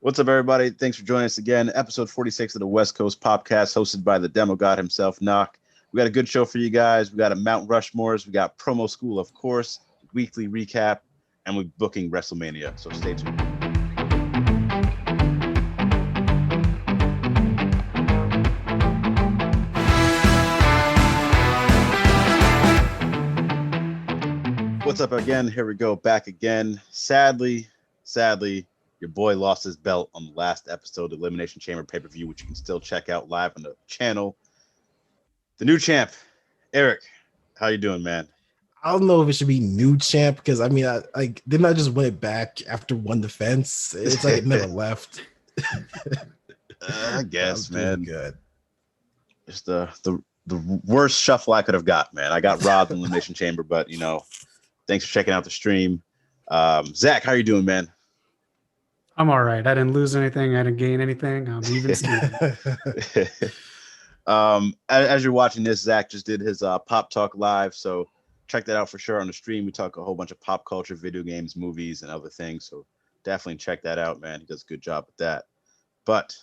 What's up, everybody? Thanks for joining us again. Episode 46 of the West Coast POPCast, hosted by the demo god himself, Knock. We got a good show for you guys. We got a Mount Rushmores. We got promo school, of course, weekly recap, and we're booking Wrestlemania. So stay tuned. What's up again? Here we go, back again. Sadly, your boy lost his belt on the last episode of Elimination Chamber pay-per-view, which you can still check out live on the channel. The new champ, Eric, how you doing, man? I don't know if it should be new champ because I didn't I just win it back after one defense? It's like it never left. I guess, man. Good. It's the worst shuffle I could have got, man. I got robbed in Elimination Chamber, but thanks for checking out the stream. Zach, how you doing, man? I'm all right. I didn't lose anything. I didn't gain anything. I'm even Steven. As you're watching this, Zach just did his Pop Talk Live, so check that out for sure on the stream. We talk a whole bunch of pop culture, video games, movies, and other things, so definitely check that out, man. He does a good job with that. But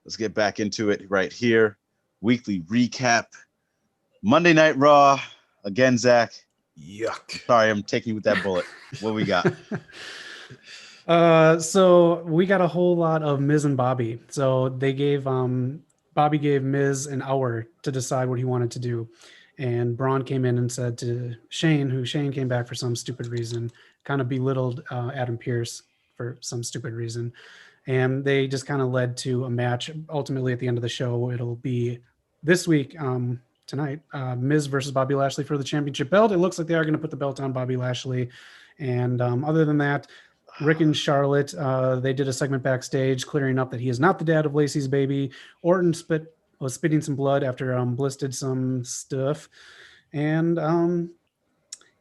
let's get back into it right here. Weekly recap. Monday Night Raw. Again, Zach. Yuck. Sorry, I'm taking you with that bullet. What we got? So we got a whole lot of Miz and Bobby. So they gave Bobby gave Miz an hour to decide what he wanted to do. And Braun came in and said to Shane came back for some stupid reason, kind of belittled Adam Pearce for some stupid reason. And they just kind of led to a match. Ultimately, at the end of the show, it'll be this week, tonight, Miz versus Bobby Lashley for the championship belt. It looks like they are going to put the belt on Bobby Lashley. And other than that, Rick and Charlotte, they did a segment backstage clearing up that he is not the dad of Lacey's baby. Orton was spitting some blood after Bliss did some stuff. And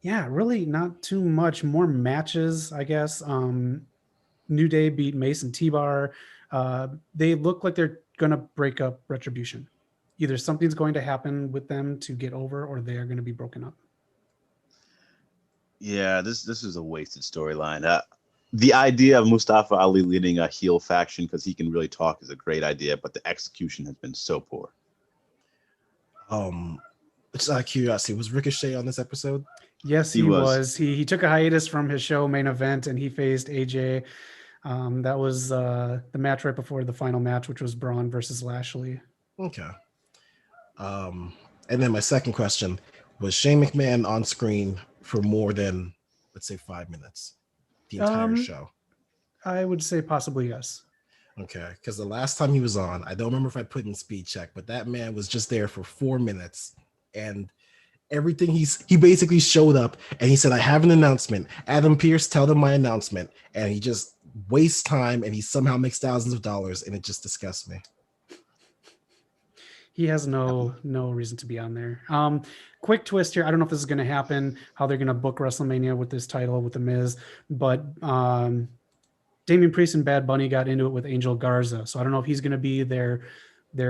really not too much more matches, I guess. New Day beat Mason T-Bar. They look like they're going to break up Retribution. Either something's going to happen with them to get over, or they are going to be broken up. Yeah, this is a wasted storyline. The idea of Mustafa Ali leading a heel faction because he can really talk is a great idea, but the execution has been so poor. Just out of curiosity, was Ricochet on this episode? Yes, he was. He took a hiatus from his show Main Event, and he faced AJ. That was the match right before the final match, which was Braun versus Lashley. Okay. And then my second question was Shane McMahon on screen for more than, let's say, 5 minutes, the entire show? I would say possibly yes. Okay, because the last time he was on, I don't remember if I put in speed check, but that man was just there for 4 minutes, and everything he basically showed up and he said, I have an announcement. Adam Pearce, tell them my announcement. And he just wastes time and he somehow makes thousands of dollars, and it just disgusts me. He has no reason to be on there. Quick twist here. I don't know if this is going to happen, how they're going to book WrestleMania with this title with The Miz, but Damian Priest and Bad Bunny got into it with Angel Garza. So I don't know if he's going to be their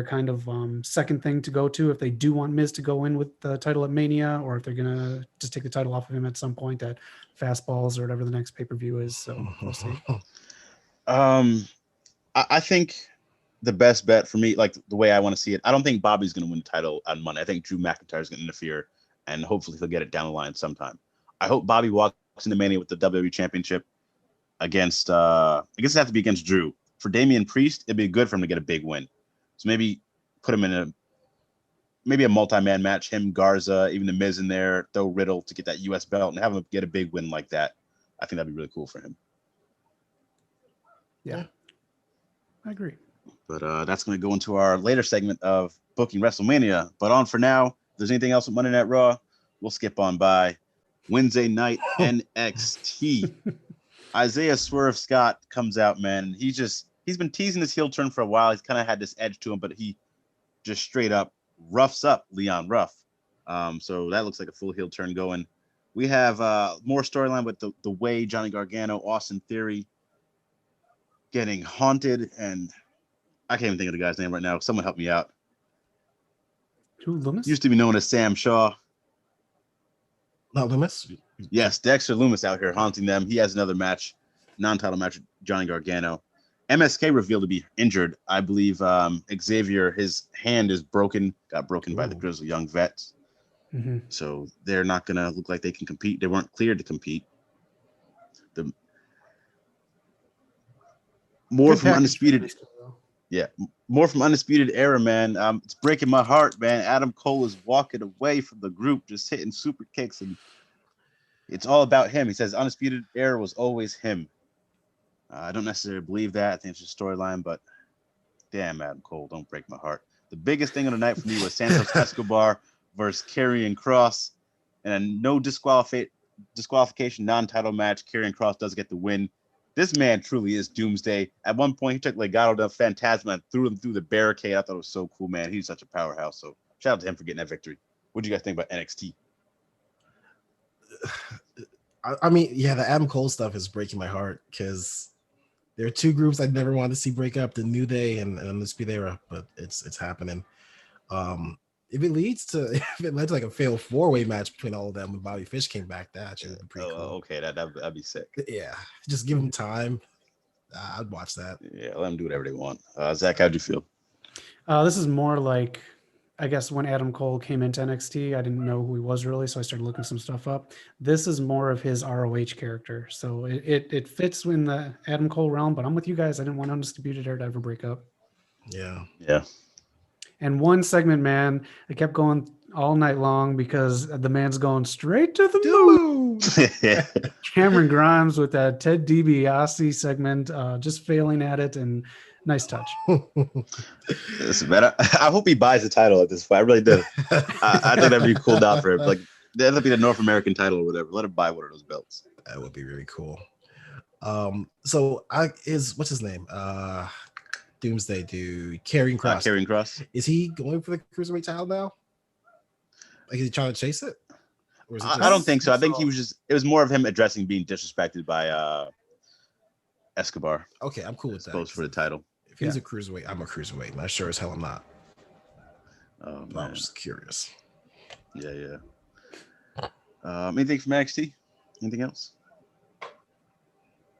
kind of second thing to go to if they do want Miz to go in with the title at Mania, or if they're going to just take the title off of him at some point at Fastballs or whatever the next pay-per-view is. So we'll see. I think the best bet for me, like the way I want to see it, I don't think Bobby's going to win the title on Monday. I think Drew McIntyre is going to interfere, and hopefully he'll get it down the line sometime. I hope Bobby walks into Mania with the WWE Championship against, I guess it has to be against Drew. For Damian Priest, it'd be good for him to get a big win. So maybe put him in a multi-man match, him, Garza, even the Miz in there, throw Riddle to get that U.S. belt and have him get a big win like that. I think that'd be really cool for him. Yeah, I agree. But that's going to go into our later segment of booking WrestleMania. But on for now, if there's anything else with Monday Night Raw, we'll skip on by. Wednesday night NXT. Isaiah Swerve Scott comes out, man. He's been teasing this heel turn for a while. He's kind of had this edge to him, but he just straight up roughs up Leon Ruff. So that looks like a full heel turn going. We have more storyline with the way Johnny Gargano, Austin Theory getting haunted, and I can't even think of the guy's name right now. Someone help me out. Who, Loomis? Used to be known as Sam Shaw. Not Loomis? Yes, Dexter Loomis out here haunting them. He has another match, non-title match with Johnny Gargano. MSK revealed to be injured. I believe Xavier, his hand is broken, got broken by the Grizzly Young Vets. Mm-hmm. So they're not going to look like they can compete. They weren't cleared to compete. More Good from package for Undisputed. Mysterio. Yeah, more from Undisputed Era, man. It's breaking my heart, man. Adam Cole is walking away from the group, just hitting super kicks, and it's all about him. He says Undisputed Era was always him. I don't necessarily believe that. I think it's a storyline, but damn, Adam Cole, don't break my heart. The biggest thing of the night for me was Santos Escobar versus Karrion Kross, and no disqualification, non-title match. Karrion Kross does get the win. This man truly is Doomsday. At one point, he took Legado del Fantasma and threw him through the barricade. I thought it was so cool, man. He's such a powerhouse. So shout out to him for getting that victory. What do you guys think about NXT? I mean, yeah, the Adam Cole stuff is breaking my heart because there are two groups I'd never wanted to see break up: the New Day and Undisputed Era. But it's happening. If it led to like a fatal 4-way match between all of them when Bobby Fish came back, that actually would be pretty cool. Okay, that'd be sick. Yeah, just give them time. I'd watch that. Yeah, let them do whatever they want. Zach, how'd you feel? This is more like, I guess when Adam Cole came into NXT, I didn't know who he was really, so I started looking some stuff up. This is more of his ROH character, so it fits in the Adam Cole realm. But I'm with you guys. I didn't want Undisputed Era to ever break up. Yeah. And one segment, man, I kept going all night long because the man's going straight to the moon. Cameron Grimes with that Ted DiBiase segment, just failing at it, and nice touch. Listen, man, I hope he buys the title at this point. I really do. I think that'd be cool down for him. Like, that'd be the North American title or whatever. Let him buy one of those belts. That would be really cool. So what's his name? Doomsday dude, Karrion Kross. Karrion Kross. Is he going for the cruiserweight title now? Like, is he trying to chase it? Or is it I don't think so. I think it was more of him addressing being disrespected by Escobar. Okay, I'm cool with that. Supposed for the title. If he's a cruiserweight, I'm a cruiserweight, and I sure as hell am not. Oh, man. I'm just curious. Yeah. Anything from NXT? Anything else?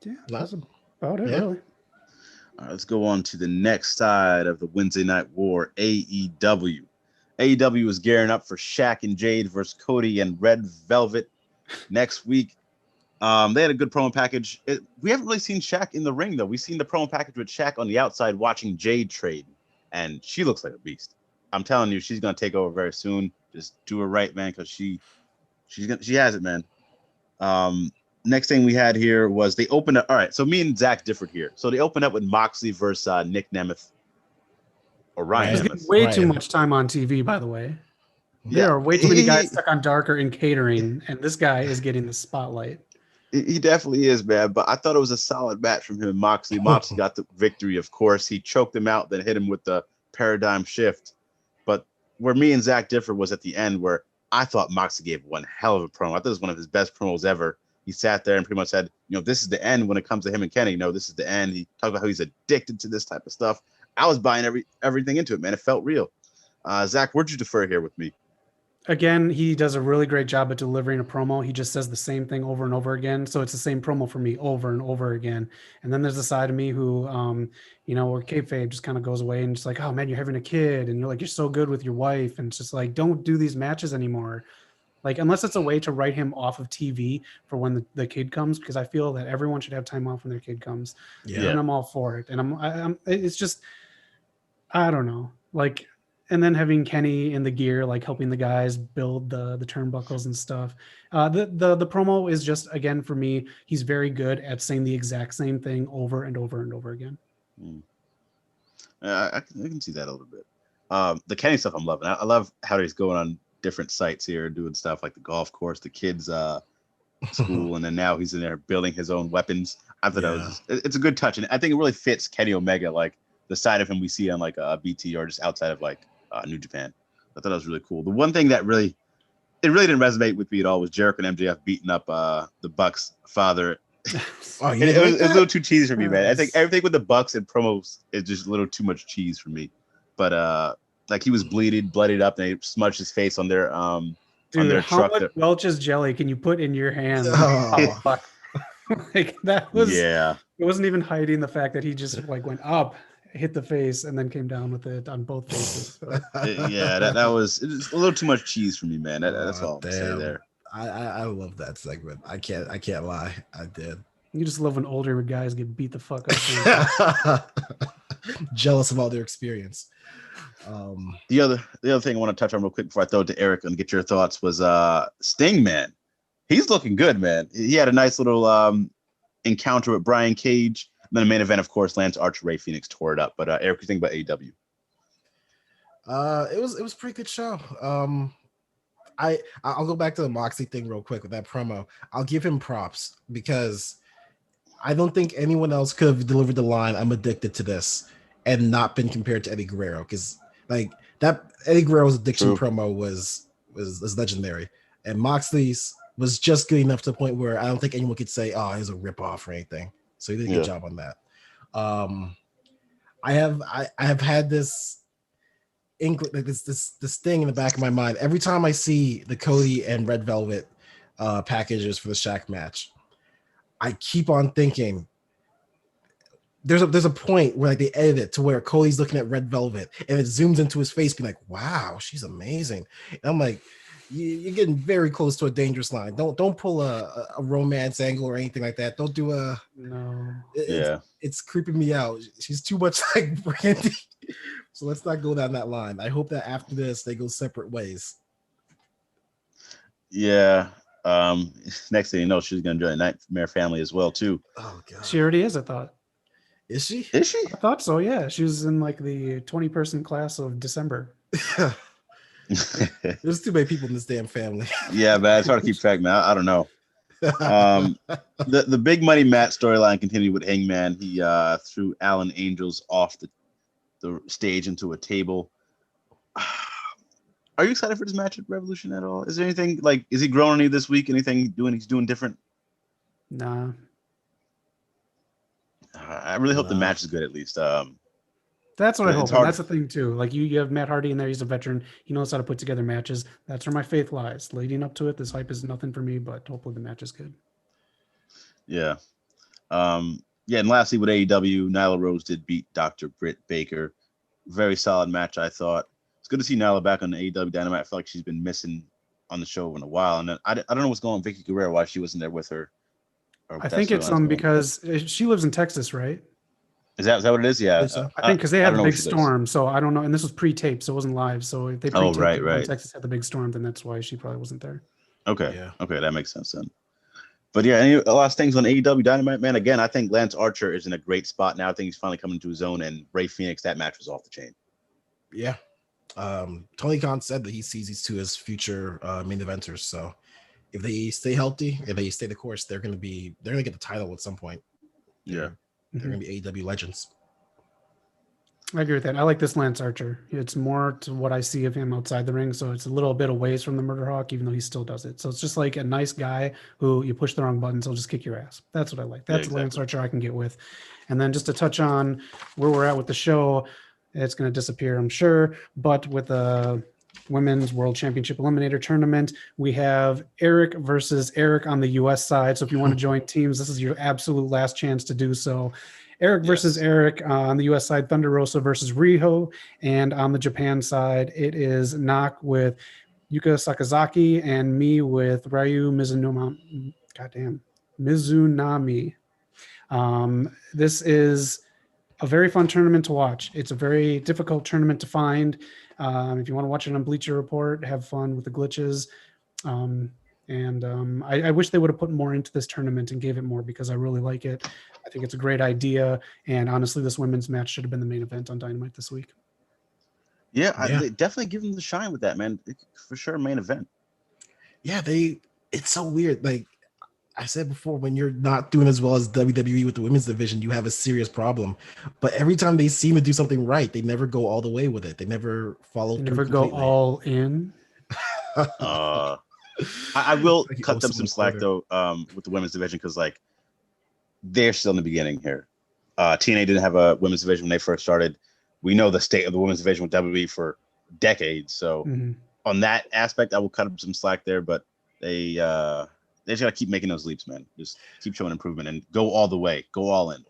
Yeah, that's about it, really. All right, let's go on to the next side of the Wednesday Night War, AEW. AEW is gearing up for Shaq and Jade versus Cody and Red Velvet next week. They had a good promo package. We haven't really seen Shaq in the ring, though. We've seen the promo package with Shaq on the outside watching Jade trade, and she looks like a beast. I'm telling you, she's going to take over very soon. Just do her right, man, because she has it, man. Next thing we had here was they opened up. All right, so me and Zach differed here. So they opened up with Moxley versus Nick Nemeth or Ryan He's Nemeth. getting way too much time on TV, by the way. There are way too many guys stuck on Darker and catering, and this guy is getting the spotlight. He definitely is, man. But I thought it was a solid match from him and Moxley. Moxley got the victory, of course. He choked him out, then hit him with the paradigm shift. But where me and Zach differed was at the end, where I thought Moxley gave one hell of a promo. I thought it was one of his best promos ever. He sat there and pretty much said, this is the end when it comes to him and Kenny. This is the end. He talked about how he's addicted to this type of stuff. I was buying everything into it, man. It felt real. Zach, where'd you defer here with me? Again, he does a really great job at delivering a promo. He just says the same thing over and over again. So it's the same promo for me over and over again. And then there's a side of me who, where kayfabe just kind of goes away and just like, oh man, you're having a kid. And you're like, you're so good with your wife. And it's just like, don't do these matches anymore. Like, unless it's a way to write him off of TV for when the kid comes, because I feel that everyone should have time off when their kid comes. Yeah. And I'm all for it. And it's just, I don't know. Like, and then having Kenny in the gear, like helping the guys build the turnbuckles and stuff. The promo is just, again, for me, he's very good at saying the exact same thing over and over and over again. I can see that a little bit. The Kenny stuff I'm loving. I love how he's going on different sites here, doing stuff like the golf course, the kids' school, and then now he's in there building his own weapons. I thought it's a good touch, and I think it really fits Kenny Omega, like the side of him we see on like a BT or just outside of like New Japan. I thought that was really cool. The one thing that really didn't resonate with me at all was Jericho and MJF beating up the Bucks' father. It was a little too cheesy for me, man. I think everything with the Bucks and promos is just a little too much cheese for me. But like he was bloodied up, and they smudged his face on their on their truck. How much Welch's jelly can you put in your hand? Oh, fuck. Like that was It wasn't even hiding the fact that he just like went up, hit the face, and then came down with it on both faces. So. Yeah, that was it's a little too much cheese for me, man. That's all I'm gonna say Damn. there. I love that segment. I can't lie. I did. You just love when older guys get beat the fuck up. Jealous of all their experience. The other thing I want to touch on real quick before I throw it to Eric and get your thoughts was Sting, man. He's looking good, man. He had a nice little encounter with Brian Cage. And then the main event, of course, Lance Archer, Rey Fenix tore it up. But Eric, what do you think about AEW? It was a pretty good show. I'll go back to the Moxley thing real quick with that promo. I'll give him props because I don't think anyone else could have delivered the line "I'm addicted to this" and not been compared to Eddie Guerrero, because like that Eddie Guerrero's addiction promo was legendary, and Moxley's was just good enough to the point where I don't think anyone could say, "Oh, he's a ripoff" or anything. So he did a good job on that. I have had this this thing in the back of my mind every time I see the Cody and Red Velvet packages for the Shaq match. I keep on thinking there's a point where like they edit it to where Cody's looking at Red Velvet and it zooms into his face, being like, "Wow, she's amazing." And I'm like, you're getting very close to a dangerous line. Don't pull a romance angle or anything like that. Don't do a no. It's creeping me out. She's too much like Brandy. So let's not go down that line. I hope that after this they go separate ways. Yeah. Next thing you know, she's gonna join the Nightmare family as well too. Oh god. She already is, I thought. Is she? Is she? I thought so, yeah. She was in like the 20-person class of December. There's too many people in this damn family. Yeah, man. It's hard to keep track, man. I don't know. The big money Matt storyline continued with Hangman. He threw Alan Angels off the stage into a table. Are you excited for this match at Revolution at all? Is there anything like, is he growing any this week? Anything he's doing different? Nah. I really hope the match is good at least. That's what I hope. And that's the thing too. Like you have Matt Hardy in there. He's a veteran. He knows how to put together matches. That's where my faith lies. Leading up to it, this hype is nothing for me, but hopefully the match is good. Yeah. And lastly with AEW, Nyla Rose did beat Dr. Britt Baker. Very solid match, I thought. It's good to see Nyla back on the AEW Dynamite. I feel like she's been missing on the show in a while. And I don't know what's going on with Vicky Guerrero, why she wasn't there with her. I think it's because she lives in Texas, right? Is that what it is? Yeah. I think because they had a big storm, so I don't know. And this was pre-taped, so it wasn't live. So if they pre-taped it when Texas had the big storm, then that's why she probably wasn't there. Okay. Yeah. Okay, that makes sense then. But yeah, a lot of things on AEW Dynamite, man. Again, I think Lance Archer is in a great spot now. I think he's finally coming into his own, and Rey Fenix, that match was off the chain. Yeah. Tony Khan said that he sees these two as future main eventers. So if they stay healthy, if they stay the course, they're gonna get the title at some point. Yeah. They're gonna be AEW legends. I agree with that. I like this Lance Archer. It's more to what I see of him outside the ring. So it's a little bit away from the Murder Hawk, even though he still does it. So it's just like a nice guy who you push the wrong buttons, he'll just kick your ass. That's what I like. That's Lance Archer I can get with. And then just to touch on where we're at with the show, it's going to disappear, I'm sure. But with the Women's World Championship Eliminator Tournament, we have Eric versus Eric on the US side. So if you want to join teams, this is your absolute last chance to do so. Eric versus Eric on the US side, Thunder Rosa versus Riho. And on the Japan side, it is Nak with Yuka Sakazaki and me with Ryu Mizunami. This is a very fun tournament to watch. It's a very difficult tournament to find. If you want to watch it on Bleacher Report, have fun with the glitches. I wish they would have put more into this tournament and gave it more because I really like it. I think it's a great idea. And honestly, this women's match should have been the main event on Dynamite this week. Yeah, I definitely give them the shine with that, man. For sure, main event. Yeah, it's so weird. Like I said before, when you're not doing as well as WWE with the women's division, you have a serious problem. But every time they seem to do something right, they never go all the way with it. They never follow through. Never go all in. I will cut them some slack though with the women's division because like they're still in the beginning here. TNA didn't have a women's division when they first started. We know the state of the women's division with WWE for decades. So on that aspect, I will cut them some slack there. But they they just got to keep making those leaps, man. Just keep showing improvement and go all the way, go all in.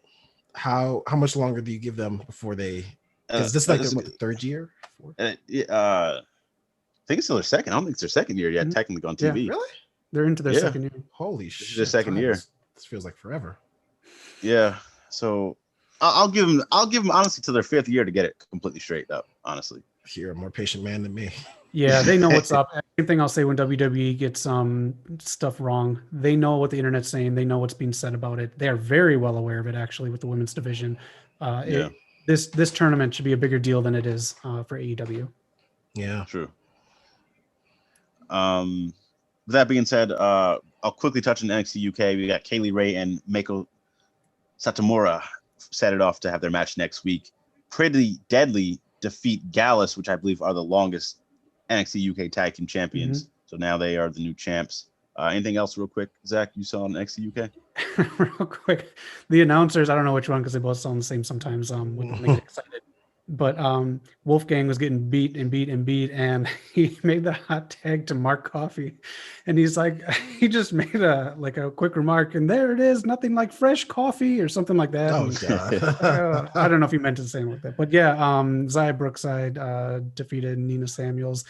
How much longer do you give them before they? Because this is like the third year. I think it's still their second. I don't think it's their second year yet, technically on TV. Yeah. Really? They're into their second year. Holy shit! This is their second year. This feels like forever. Yeah. So I'll give them honestly till their fifth year to get it completely straight up. Honestly, you're a more patient man than me. Yeah, they know what's up. Same thing I'll say when WWE gets stuff wrong. They know what the internet's saying. They know what's being said about it. They are very well aware of it, actually, with the women's division. This tournament should be a bigger deal than it is for AEW. Yeah, true. With that being said, I'll quickly touch on NXT UK. We got Kaylee Ray and Meiko Satomura set it off to have their match next week. Pretty Deadly defeat Gallus, which I believe are the longest NXT UK Tag Team Champions. Mm-hmm. So now they are the new champs. Anything else real quick, Zach, you saw on NXT UK? Real quick. The announcers, I don't know which one because they both sound the same sometimes. When they get excited. But Wolfgang was getting beat, and he made the hot tag to Mark Coffey, and he's like, he just made a quick remark, and there it is, nothing like fresh coffee or something like that. Oh God! I don't know if he meant to say it like that, but yeah, Xia Brookside defeated Nina Samuels,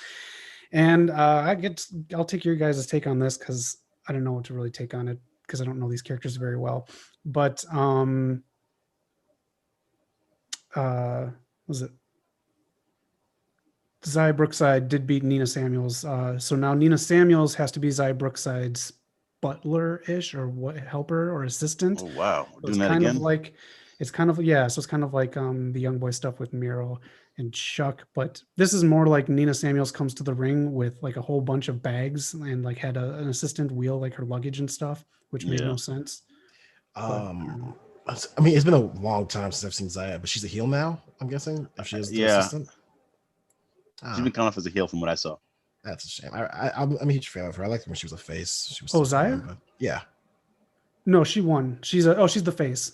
and I'll take your guys' take on this because I don't know what to really take on it because I don't know these characters very well, but was it Xia Brookside did beat Nina Samuels. So now Nina Samuels has to be Xia Brookside's butler-ish or helper or assistant. Oh wow. So it's kind of like the Young Boy stuff with Miro and Chuck, but this is more like Nina Samuels comes to the ring with like a whole bunch of bags and like had an assistant wheel like her luggage and stuff, which made no sense. I mean, it's been a long time since I've seen Xia, but she's a heel now, I'm guessing. If she is the assistant. She's been coming off as a heel from what I saw. That's a shame. I'm a huge fan of her. I liked her when she was a face. She was Xia? Yeah. No, she won. She's the face.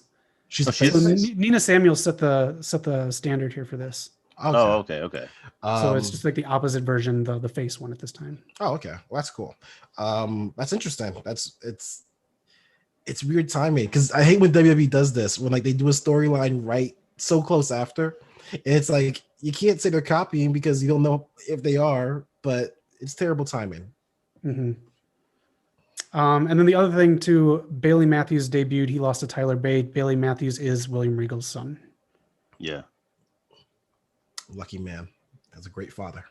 She's the face. So Nina Samuels set the standard here for this. Okay. Okay. So it's just like the opposite version, the face one at this time. Oh, okay. Well, that's cool. That's interesting. It's weird timing because I hate when WWE does this when like they do a storyline right so close after. And it's like you can't say they're copying because you don't know if they are, but it's terrible timing. Mm-hmm. And then the other thing too, Bailey Matthews debuted. He lost to Tyler Bate. Bailey Matthews is William Regal's son. Yeah. Lucky man. That's a great father.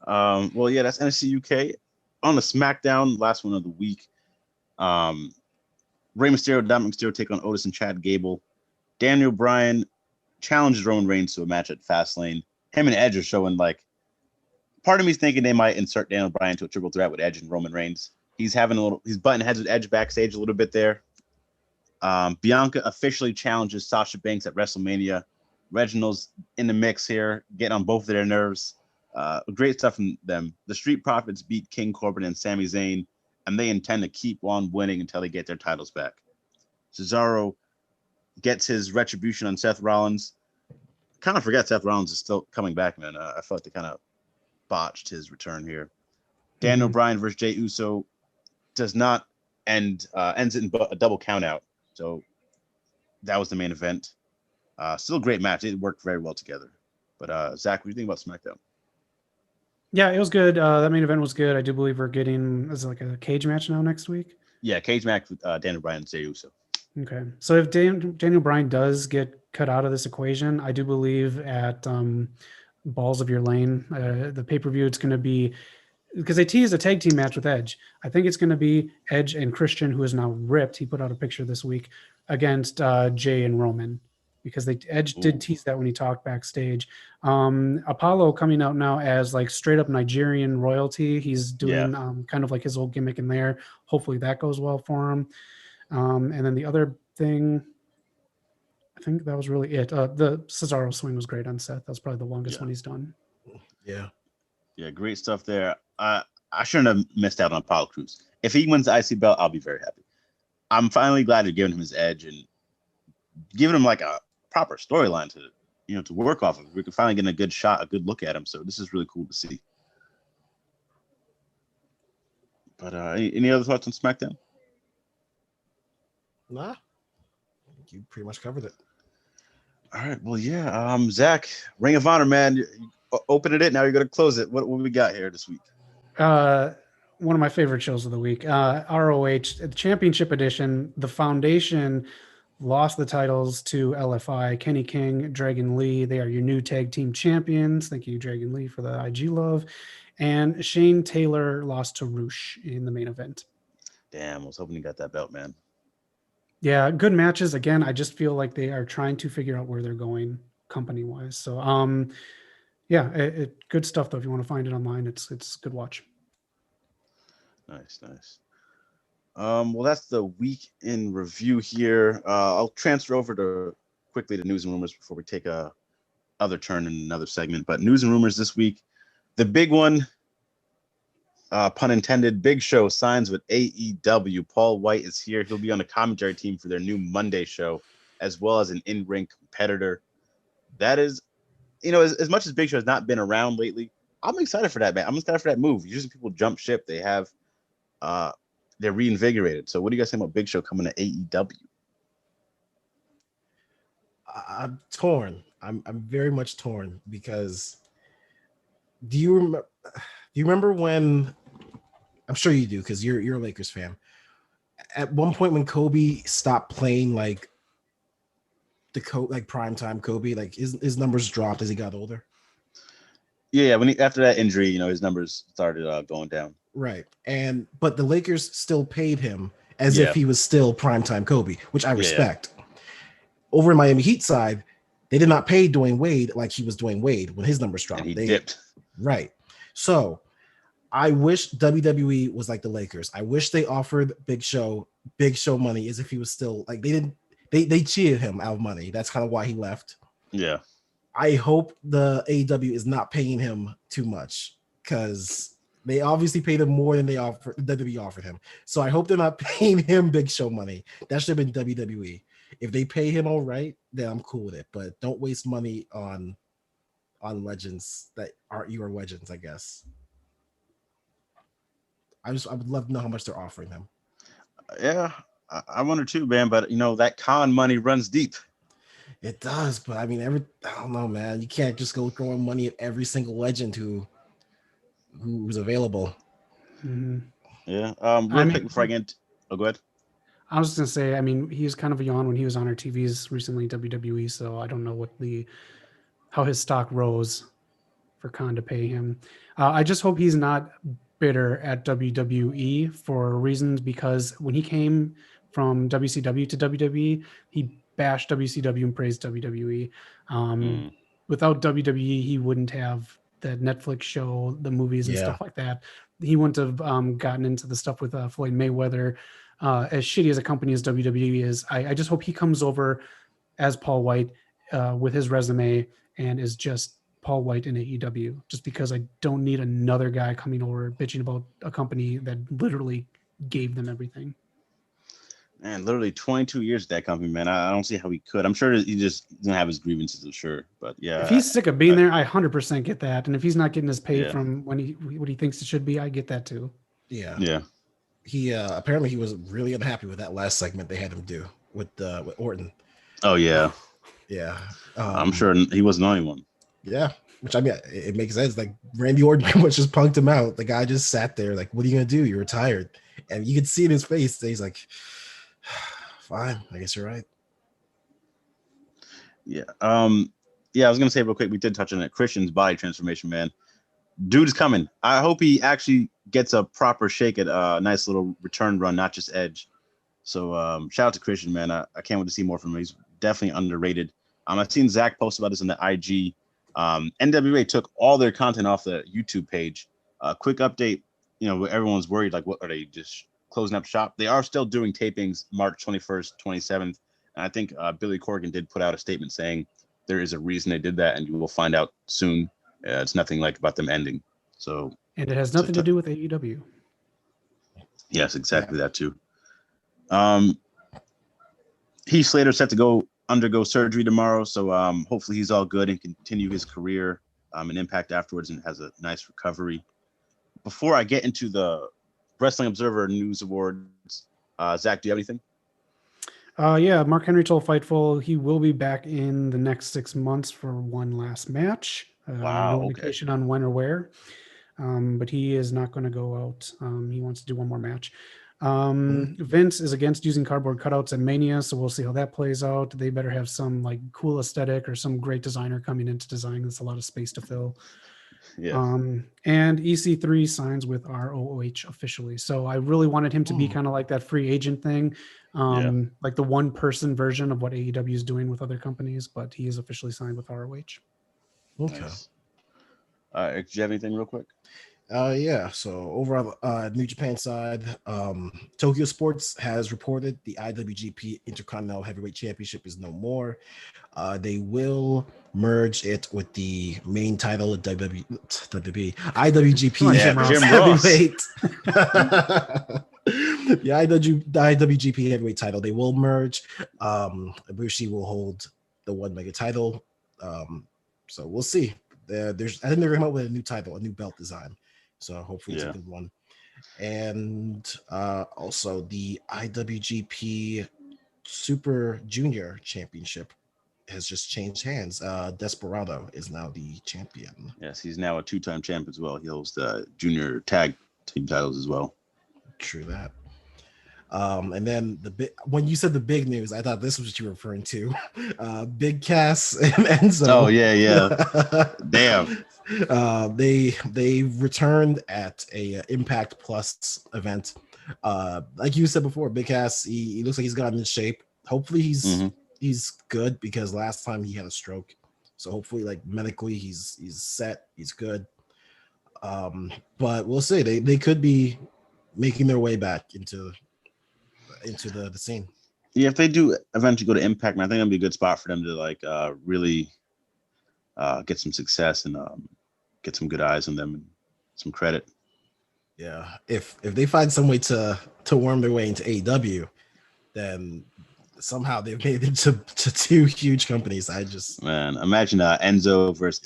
Well, yeah, that's NXT UK. On the SmackDown, last one of the week. Rey Mysterio, Dominic Mysterio take on Otis and Chad Gable. Daniel Bryan challenges Roman Reigns to a match at Fastlane. Him and Edge are showing like. Part of me's thinking they might insert Daniel Bryan to a triple threat with Edge and Roman Reigns. He's butting heads with Edge backstage a little bit there. Bianca officially challenges Sasha Banks at WrestleMania. Reginald's in the mix here, getting on both of their nerves. Great stuff from them. The Street Profits beat King Corbin and Sami Zayn, and they intend to keep on winning until they get their titles back. Cesaro gets his retribution on Seth Rollins. Kind of forget Seth Rollins is still coming back, man. I felt they kind of botched his return here. Daniel Bryan versus Jey Uso does not ends it in a double count out. So that was the main event. Still a great match. It worked very well together. But Zach, what do you think about SmackDown? Yeah, it was good. That main event was good. I do believe we're getting is it like a cage match now next week. Yeah, cage match with Daniel Bryan and Jey Uso. Okay, so if Daniel Bryan does get cut out of this equation, I do believe at Balls of Your Lane, the pay-per-view, it's going to be because they teased a tag team match with Edge. I think it's going to be Edge and Christian, who is now ripped. He put out a picture this week against Jay and Roman. Because Edge did tease that when he talked backstage. Apollo coming out now as like straight up Nigerian royalty. He's doing kind of like his old gimmick in there. Hopefully that goes well for him. And then the other thing, I think that was really it. The Cesaro swing was great on Seth. That was probably the longest one he's done. Yeah. Yeah, great stuff there. I shouldn't have missed out on Apollo Crews. If he wins the IC belt, I'll be very happy. I'm finally glad they're giving him his edge and giving him like a proper storyline to work off of. We can finally get a good look at him. So this is really cool to see. But any other thoughts on SmackDown? Nah, I think you pretty much covered it. All right. Well, yeah. Zach, Ring of Honor, man. You opening it. Now you're gonna close it. What we got here this week? One of my favorite shows of the week. ROH the Championship Edition. The Foundation lost the titles to LFI. Kenny King, Dragon Lee. They are your new tag team champions. Thank you, Dragon Lee, for the IG love. And Shane Taylor lost to Roosh in the main event. Damn, I was hoping you got that belt, man. Yeah, good matches. Again, I just feel like they are trying to figure out where they're going company-wise. So, yeah, good stuff though. If you want to find it online, it's a good watch. Nice. Well, that's the week in review here. I'll transfer over quickly to news and rumors before we take a other turn in another segment. But news and rumors this week, the big one, pun intended, Big Show signs with AEW. Paul White is here. He'll be on the commentary team for their new Monday show, as well as an in-ring competitor. That is, as much as Big Show has not been around lately, I'm excited for that, man. I'm excited for that move. Usually people jump ship. They have, they're reinvigorated. So what do you guys think about Big Show coming to AEW? I'm torn. I'm very much torn because do you remember when, I'm sure you do because you're a Lakers fan. At one point when Kobe stopped playing like primetime Kobe, like his numbers dropped as he got older. Yeah, after that injury, his numbers started going down. Right. But the Lakers still paid him as if he was still primetime Kobe, which I respect. Yeah. Over in Miami Heat side, they did not pay Dwayne Wade like he was Dwayne Wade when his numbers dropped. And he dipped. Right. So I wish WWE was like the Lakers. I wish they offered Big Show money as if he was still like they cheated him out of money. That's kind of why he left. Yeah. I hope the AEW is not paying him too much because they obviously paid him more than WWE offered him. So I hope they're not paying him Big Show money. That should have been WWE. If they pay him all right, then I'm cool with it. But don't waste money on legends that aren't your legends, I guess. I would love to know how much they're offering him. Yeah, I wonder too, man. But that con money runs deep. It does, but I mean, I don't know, man. You can't just go throwing money at every single legend who's available. Mm-hmm. Yeah. Real quick before I get, go ahead. I was just gonna say, I mean, he was kind of a yawn when he was on our TVs recently, WWE. So I don't know how his stock rose for Khan to pay him. I just hope he's not bitter at WWE for reasons, because when he came from WCW to WWE, he bashed WCW and praised WWE. Without WWE, he wouldn't have that Netflix show, the movies and stuff like that. He wouldn't have gotten into the stuff with Floyd Mayweather. As shitty as a company as WWE is, I just hope he comes over as Paul White with his resume and is just Paul White in AEW, just because I don't need another guy coming over bitching about a company that literally gave them everything. Man, literally 22 years at that company, man. I don't see how he could. I'm sure he just doesn't have his grievances, I'm sure. But yeah. If he's sick of being there, I 100% get that. And if he's not getting his pay from what he thinks it should be, I get that too. Yeah. Yeah. He apparently he was really unhappy with that last segment they had him do with Orton. Oh yeah. Yeah. I'm sure he wasn't the only one. Yeah. Which, I mean, it makes sense. Like, Randy Orton pretty much just punked him out. The guy just sat there like, what are you going to do? You're retired. And you could see in his face that he's like, fine, I guess you're right. Yeah. Yeah, I was going to say real quick, we did touch on it. Christian's body transformation, man. Dude is coming. I hope he actually gets a proper shake at a nice little return run, not just Edge. So shout out to Christian, man. I can't wait to see more from him. He's definitely underrated. I've seen Zach post about this on the IG. NWA took all their content off the YouTube page. Quick update, everyone's worried, like, what are they just closing up shop? They are still doing tapings March 21st, 27th. And I think Billy Corgan did put out a statement saying there is a reason they did that, and you will find out soon. It's nothing like about them ending. So, and it has nothing to do with AEW. Yes, exactly that too. Heath Slater set to undergo surgery tomorrow, so hopefully he's all good and continue his career and Impact afterwards and has a nice recovery. Before I get into the Wrestling Observer News Awards. Zach, do you have anything? Yeah, Mark Henry told Fightful he will be back in the next 6 months for one last match. Wow, No okay. indication on when or where, but he is not going to go out. He wants to do one more match. Vince is against using cardboard cutouts at Mania, so we'll see how that plays out. They better have some like cool aesthetic or some great designer coming in to design. There's a lot of space to fill. Yeah. And EC3 signs with ROH officially. So I really wanted him to be kind of like that free agent thing, like the one person version of what AEW is doing with other companies, but he is officially signed with ROH. Okay. Nice. Do you have anything real quick? Yeah. So over on New Japan side, Tokyo Sports has reported the IWGP Intercontinental Heavyweight Championship is no more. They will merge it with the main title of IWGP Heavyweight. The IWGP Heavyweight title. They will merge. Ibushi will hold the one mega title. So we'll see. I think they're going to come out with a new title, a new belt design. So hopefully it's a good one. And also the IWGP Super Junior Championship has just changed hands. Desperado is now the champion. Yes, he's now a 2-time champ as well. He holds the junior tag team titles as well. True that. And then when you said the big news, I thought this was what you were referring to. Big Cass and Enzo. Oh yeah. Damn. They returned at a Impact Plus event. Like you said before, Big Cass, he looks like he's gotten in shape. Hopefully he's good, because last time he had a stroke. So hopefully, like, medically he's set, he's good. But we'll see. They could be making their way back into the scene. Yeah, if they do eventually go to Impact, man, I think that'd be a good spot for them to like really get some success and get some good eyes on them and some credit. Yeah, if they find some way to worm their way into AEW, then somehow they've made it to two huge companies. Man, imagine Enzo versus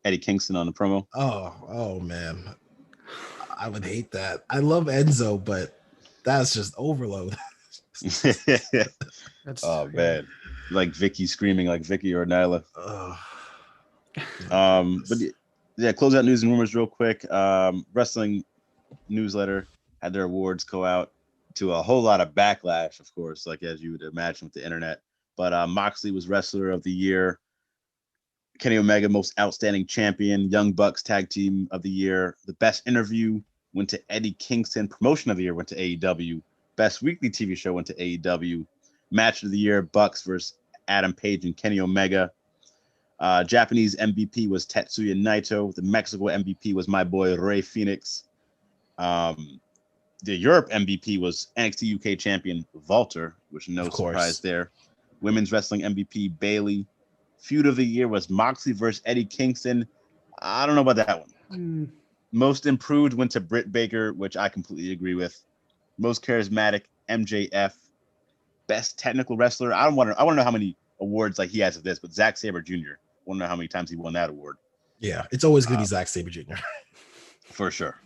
Eddie Kingston on the promo. Oh man, I would hate that. I love Enzo, but that's just overload. Man, like Vicky screaming like Vicky or Nyla. But yeah, close out news and rumors real quick. Wrestling Newsletter had their awards go out to a whole lot of backlash, of course, like as you would imagine with the internet. But Moxley was Wrestler of the Year. Kenny Omega, Most Outstanding Champion. Young Bucks Tag Team of the Year. The Best Interview went to Eddie Kingston. Promotion of the Year went to AEW. Best Weekly TV Show went to AEW. Match of the Year, Bucks versus Adam Page and Kenny Omega. Japanese MVP was Tetsuya Naito. The Mexico MVP was my boy Rey Fenix. The Europe MVP was NXT UK champion Walter, which no surprise there. Women's Wrestling MVP Bayley. Feud of the Year was Moxley versus Eddie Kingston. I don't know about that one. Most Improved went to Britt Baker, which I completely agree with. Most Charismatic MJF. Best Technical Wrestler. I want to know how many awards like he has of this, but Zack Sabre Jr. I want to know how many times he won that award. Yeah, it's always going to be Zack Sabre Jr. For sure.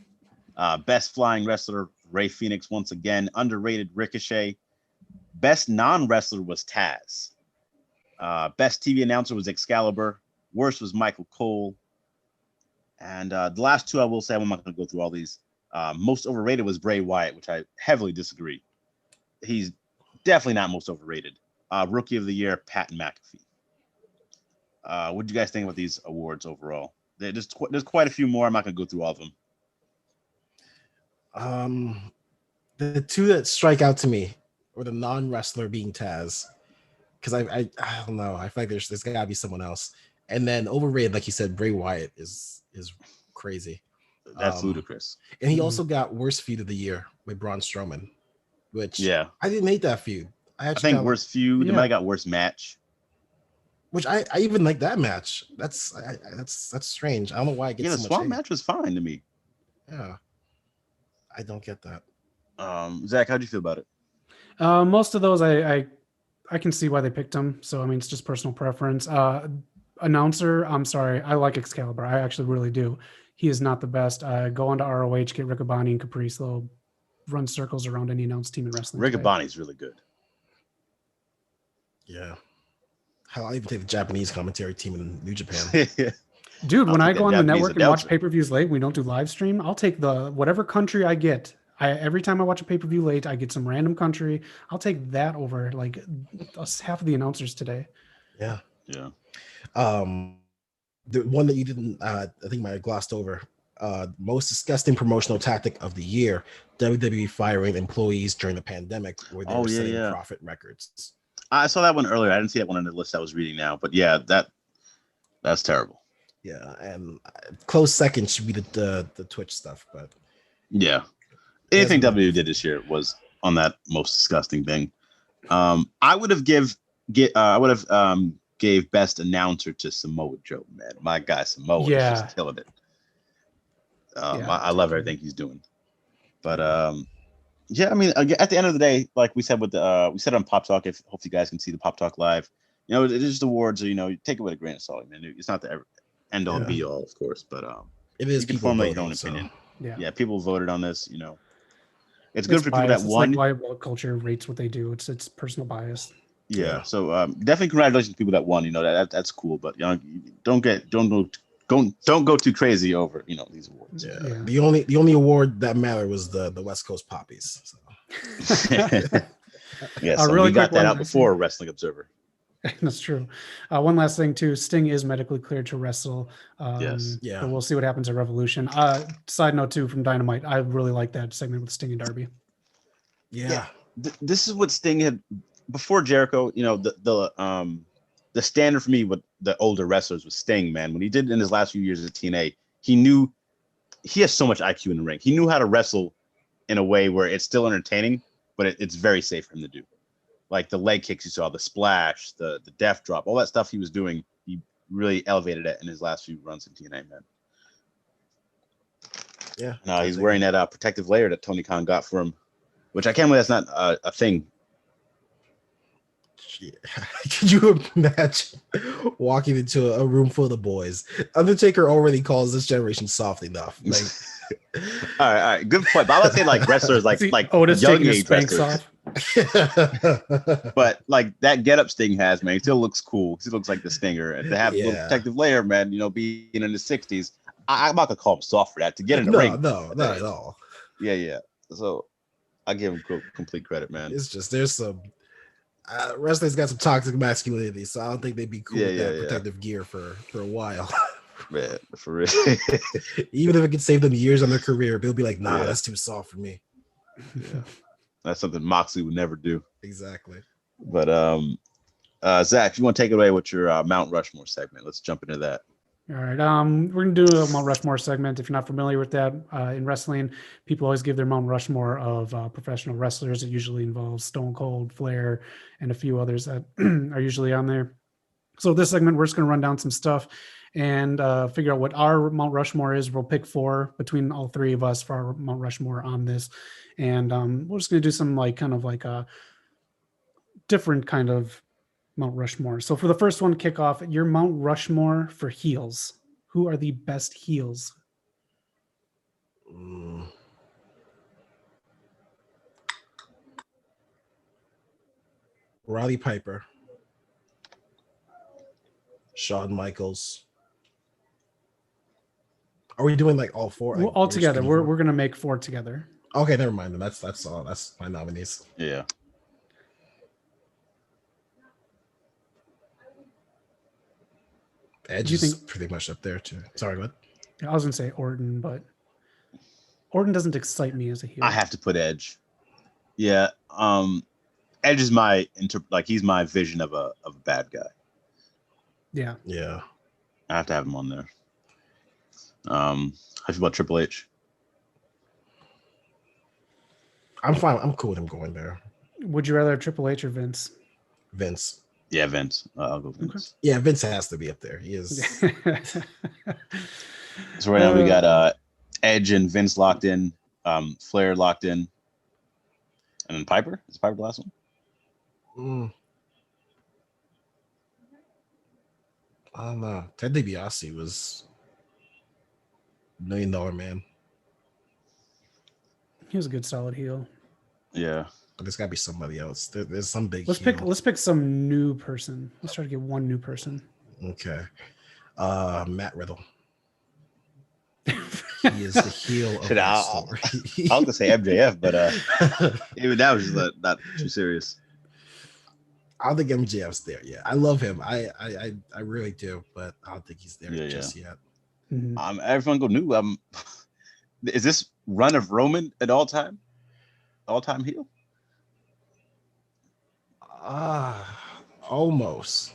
Best Flying Wrestler, Rey Fenix once again. Underrated, Ricochet. Best Non-Wrestler was Taz. Best TV Announcer was Excalibur. Worst was Michael Cole. And the last two I will say, I'm not going to go through all these. Most Overrated was Bray Wyatt, which I heavily disagree. He's definitely not most overrated. Rookie of the Year, Pat McAfee. What do you guys think about these awards overall? There's quite a few more. I'm not going to go through all of them. The two that strike out to me were the non-wrestler being Taz, because I don't know. I feel like there's got to be someone else. And then overrated, like you said, Bray Wyatt is crazy. That's ludicrous. And he also got Worst Feud of the Year with Braun Strowman, which I didn't hate that feud. I think Worst Feud. They might have got Worst Match. Which I even like that match. That's strange. I don't know why it gets so much. The Swamp match was fine to me. Yeah, I don't get that. Zach, how do you feel about it? Most of those I can see why they picked him. So I mean, it's just personal preference. Announcer, I'm sorry, I like Excalibur. I actually really do. he is not the best. Go on to ROH, get Riccaboni and Caprice. They'll run circles around any announced team in wrestling. Riccaboni's really good. Yeah. Hell, I'll even take the Japanese commentary team in New Japan. Dude, when I go on the Japanese network and watch announcer. pay-per-views late, we don't do live stream. I'll take whatever country I get. Every time I watch a pay-per-view late, I get some random country. I'll take that over like half of the announcers today. Yeah. Yeah. The one that you didn't, I think might have glossed over. Most disgusting promotional tactic of the year: WWE firing employees during the pandemic, where they were setting profit records. I saw that one earlier. I didn't see that one on the list I was reading now, but yeah, that's terrible. Yeah, and close second should be the Twitch stuff, but yeah, anything WWE did this year was on that most disgusting thing. I would have gave best announcer to Samoa Joe, man. My guy Samoa is just killing it. I love everything he's doing, but yeah, I mean, at the end of the day, like we said we said on Pop Talk, hopefully you guys can see the Pop Talk live. You know, it is just awards, you take it with a grain of salt, man. It's not the end all be all, of course, but it is. You can formulate your own opinion. Yeah, people voted on this. It's good for bias. people that won. It's like why culture rates what they do. It's personal bias. Yeah. So definitely congratulations to people that won. That's cool, but don't go too crazy over these awards. Yeah. The only award that mattered was the West Coast Poppies. So. Yeah, so really we got that out before Wrestling Observer. That's true. One last thing too, Sting is medically cleared to wrestle. Yes. Yeah. But we'll see what happens at Revolution. Side note too, from Dynamite, I really like that segment with Sting and Darby. Yeah. This is what Sting had before Jericho. The standard for me with the older wrestlers was Sting, man. When he did in his last few years at TNA, he knew he has so much IQ in the ring. He knew how to wrestle in a way where it's still entertaining, but it's very safe for him to do. Like the leg kicks you saw, the splash, the death drop, all that stuff he was doing, he really elevated it in his last few runs in TNA, man. Yeah. He's wearing that protective layer that Tony Khan got for him, which I can't believe that's not a thing. Yeah. Could you imagine walking into a room full of boys? Undertaker already calls this generation soft enough. Like, all right, good point. But I would say like wrestlers, like Otis young taking his age spanks wrestlers. off. But like that get up Sting has, man, he still looks cool. He looks like the Stinger, and to have a little protective layer, man, being in his 60s, I'm not gonna call him soft for that. To get in the ring, no, not at all. Yeah. So I give him complete credit, man. It's just there's some wrestling's got some toxic masculinity, so I don't think they'd be cool with that protective gear for a while. Man, for real. Even if it could save them years on their career, they'll be like, nah, that's too soft for me. Yeah. That's something Moxley would never do. Exactly. But Zach, if you want to take it away with your Mount Rushmore segment, let's jump into that. All right. We're going to do a Mount Rushmore segment. If you're not familiar with that, in wrestling, people always give their Mount Rushmore of professional wrestlers. It usually involves Stone Cold, Flair, and a few others that are usually on there. So this segment, we're just going to run down some stuff and figure out what our Mount Rushmore is. We'll pick 4 between all 3 of us for our Mount Rushmore on this. And we're just going to do some kind of a different kind of Mount Rushmore. So for the first one, kick off your Mount Rushmore for heels. Who are the best heels? Roddy Piper, Shawn Michaels. Are we doing like all 4? Like, all together. We're gonna make 4 together. Okay, never mind. Then that's all. That's my nominees. Yeah. Edge is pretty much up there too. Sorry, what? I was gonna say Orton, but Orton doesn't excite me as a heel. I have to put Edge. Yeah. Edge is he's my vision of a bad guy. Yeah. Yeah. I have to have him on there. How do you feel about Triple H? I'm fine. I'm cool with him going there. Would you rather Triple H or Vince? Vince. Yeah, Vince. I'll go Vince. Okay. Yeah, Vince has to be up there. He is. So right now we got Edge and Vince locked in, Flair locked in, and then Piper. Is Piper the last one? I don't know. Ted DiBiase was $1 million man. He was a good solid heel. Yeah. But there's got to be somebody else. There's some big. Let's pick some new person. Let's try to get one new person. Okay. Matt Riddle. He is the heel of that story. I was gonna say MJF, but even that was just not too serious. I don't think MJF's there yet. I love him. I really do, but I don't think he's there just yet. Mm-hmm. Everyone go new. Is this run of Roman an all-time heel? Almost.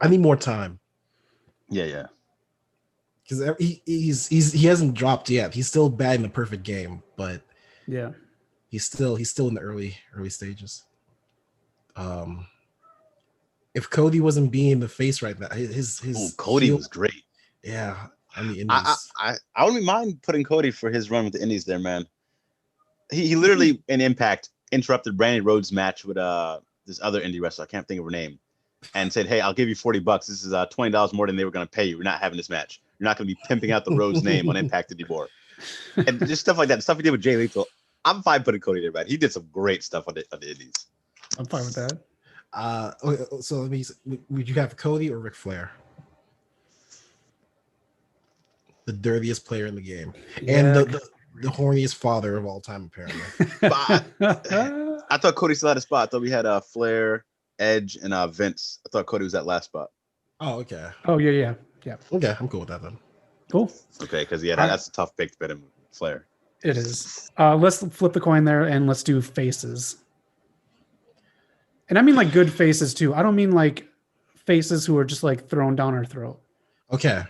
I need more time. Yeah. Because he hasn't dropped yet. He's still bad in the perfect game, but yeah, he's still in the early stages. If Cody wasn't being the face right now, his Cody was great. Yeah, I mean, I wouldn't mind putting Cody for his run with the Indies there, man. He literally in Impact interrupted Brandi Rhodes' match with this other indie wrestler. I can't think of her name, and said, "Hey, I'll give you $40. This is $20 more than they were going to pay you. We're not having this match. You're not going to be pimping out the Rhodes name on Impact anymore." And just stuff like that. Stuff he did with Jay Lethal. I'm fine putting Cody there, man. He did some great stuff on the Indies. I'm fine with that. So let me. Would you have Cody or Ric Flair? The dirtiest player in the game, and the horniest father of all time, apparently. I thought Cody still had a spot. I thought we had Flair, Edge, and Vince. I thought Cody was that last spot. Oh, okay. Oh, yeah. Okay, I'm cool with that then. Cool. Okay, because that's a tough pick to bet him Flair. It is. Let's flip the coin there and let's do faces. And I mean like good faces too. I don't mean like faces who are just like thrown down our throat. Okay.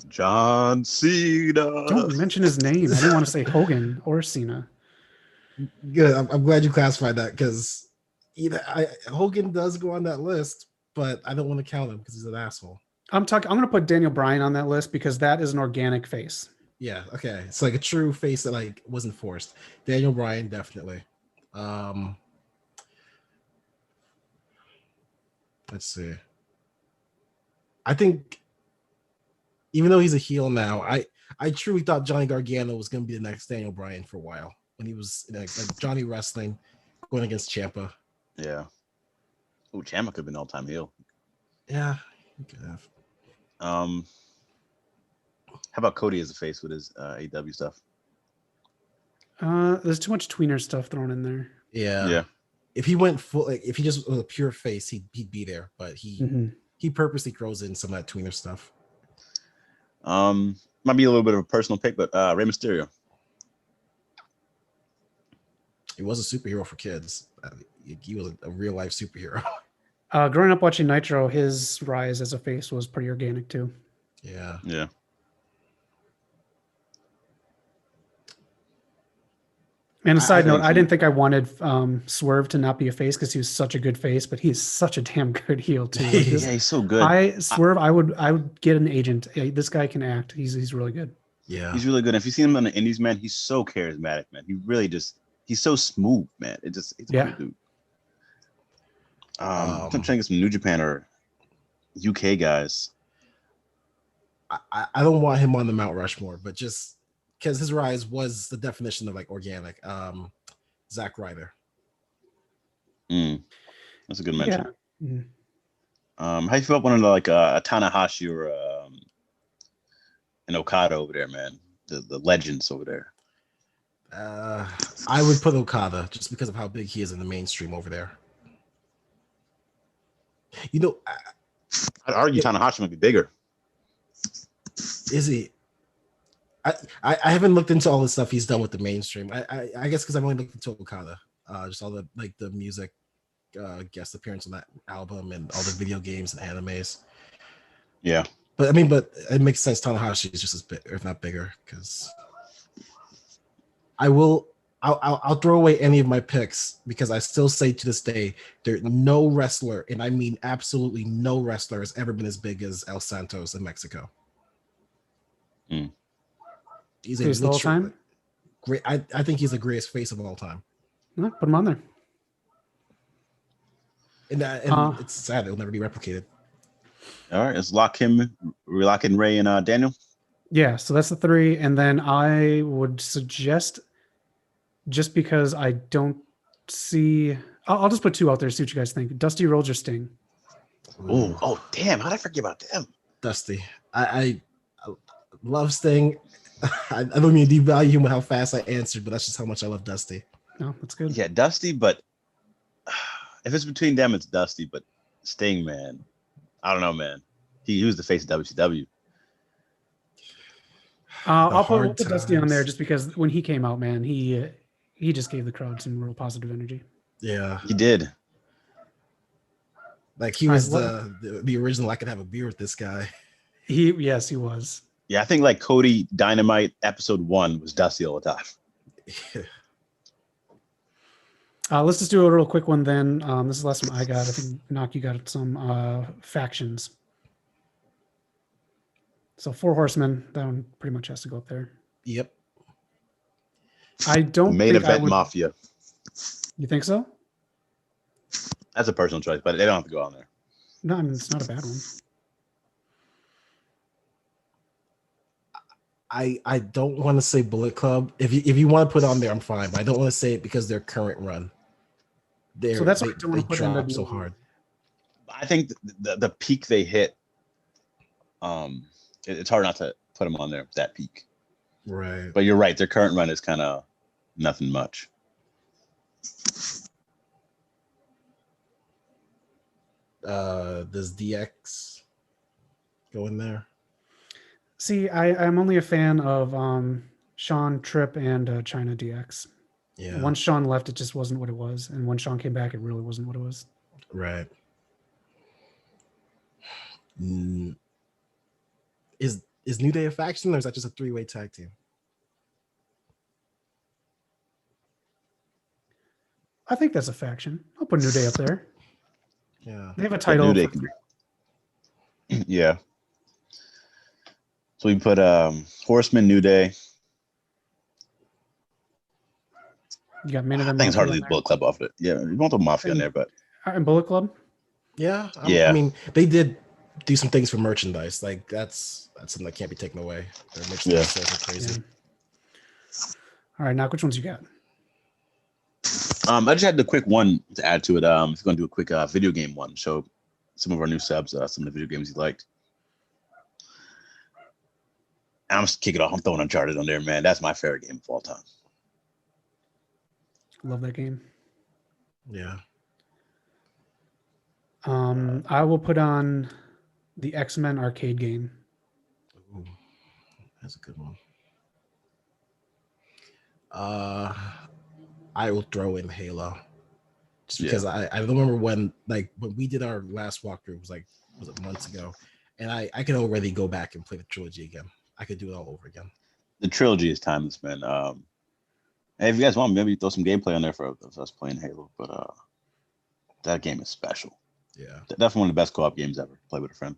John Cena. Don't mention his name. I didn't want to say Hogan or Cena. Good. I'm glad you classified that because Hogan does go on that list, but I don't want to count him because he's an asshole. I'm going to put Daniel Bryan on that list because that is an organic face. Yeah. Okay. It's like a true face that like wasn't forced. Daniel Bryan, definitely. Let's see. I think even though he's a heel now, I truly thought Johnny Gargano was going to be the next Daniel Bryan for a while when he was like Johnny Wrestling going against Ciampa. Yeah. Oh, Ciampa could have been all-time heel. Yeah, he could have. How about Cody as a face with his AEW stuff? There's too much tweener stuff thrown in there. Yeah. If he went full, like if he just was a pure face, he'd be there. But he purposely throws in some of that tweener stuff. Might be a little bit of a personal pick, but Rey Mysterio. He was a superhero for kids. He was a real life superhero. Growing up watching Nitro, his rise as a face was pretty organic too. Yeah. And a side note, I didn't think I wanted Swerve to not be a face because he was such a good face, but he's such a damn good heel too. Yeah, he's so good. Swerve, I would get an agent. This guy can act. He's really good. Yeah, he's really good. If you see him on the Indies, man, he's so charismatic, man. He really he's so smooth, man. He's a cool dude. I'm trying to get some New Japan or UK guys. I don't want him on the Mount Rushmore, but just because his rise was the definition of like organic. Zack Ryder. That's a good mention. Yeah. How you feel about one of the like a Tanahashi or an Okada over there, man? The legends over there. I would put Okada just because of how big he is in the mainstream over there. You know, I'd argue Tanahashi might be bigger. Is he? I haven't looked into all the stuff he's done with the mainstream. I guess because I've only looked into Okada, just all the like the music guest appearance on that album and all the video games and animes. Yeah, but it makes sense. Tanahashi is just as big, if not bigger, because I'll throw away any of my picks because I still say to this day there's no wrestler, and I mean absolutely no wrestler, has ever been as big as El Santos in Mexico. He's a all time. Great. I think he's the greatest face of all time. No, put him on there. And it's sad it'll never be replicated. All right, let's lock in Ray and Daniel. Yeah, so that's the 3. And then I would suggest, just because I don't see, I'll just put 2 out there, see what you guys think. Dusty Rhodes or Sting? Ooh. Oh, damn. How did I forget about them? Dusty. I love Sting. I don't mean to devalue him with how fast I answered, but that's just how much I love Dusty. No, that's good. Yeah, Dusty, but if it's between them, it's Dusty. But Sting, man, I don't know, man. He was the face of WCW. I'll put Dusty on there just because when he came out, man, he just gave the crowd some real positive energy. Yeah, He did. Like he was the original. I could have a beer with this guy. Yes, he was. Yeah, I think like Cody Dynamite episode 1 was Dusty all the time. Let's just do a real quick one then. This is the last one I got. I think Knock, you got some factions. So 4 Horsemen, that one pretty much has to go up there. Yep. I don't Main think event Mafia. You think so? That's a personal choice, but they don't have to go on there. No, I mean, it's not a bad one. I don't want to say Bullet Club. If you want to put it on there, I'm fine. But I don't want to say it because their current run. So that's why I don't want to put in so hard. I think the peak they hit, it's hard not to put them on there. That peak, right? But you're right. Their current run is kind of nothing much. Does DX go in there? See, I'm only a fan of Sean Tripp and China DX. Yeah. Once Sean left, it just wasn't what it was, and when Sean came back, it really wasn't what it was. Right. Is New Day a faction, or is that just a 3-way tag team? I think that's a faction. I'll put New Day up there. Yeah. They have a title. Yeah. So we put Horseman, New Day. You got main event. I think it's hard to leave Bullet Club off it. Yeah, you want the Mafia in there, but and Bullet Club. Yeah. I mean, they did do some things for merchandise. Like that's something that can't be taken away. Their merchandise sales are crazy. Yeah. All right, now which ones you got? I just had the quick one to add to it. If you're going to do a quick video game one, show some of our new subs some of the video games you liked. I'm just kicking it off. I'm throwing Uncharted on there, man. That's my favorite game of all time. Love that game. Yeah. I will put on the X-Men arcade game. Ooh, that's a good one. I will throw in Halo, just because I remember when we did our last walkthrough was it months ago, and I can already go back and play the trilogy again. I could do it all over again. The trilogy is timeless, man. Hey, if you guys want, maybe throw some gameplay on there for us playing Halo, but that game is special. Yeah, definitely one of the best co-op games ever. Play with a friend.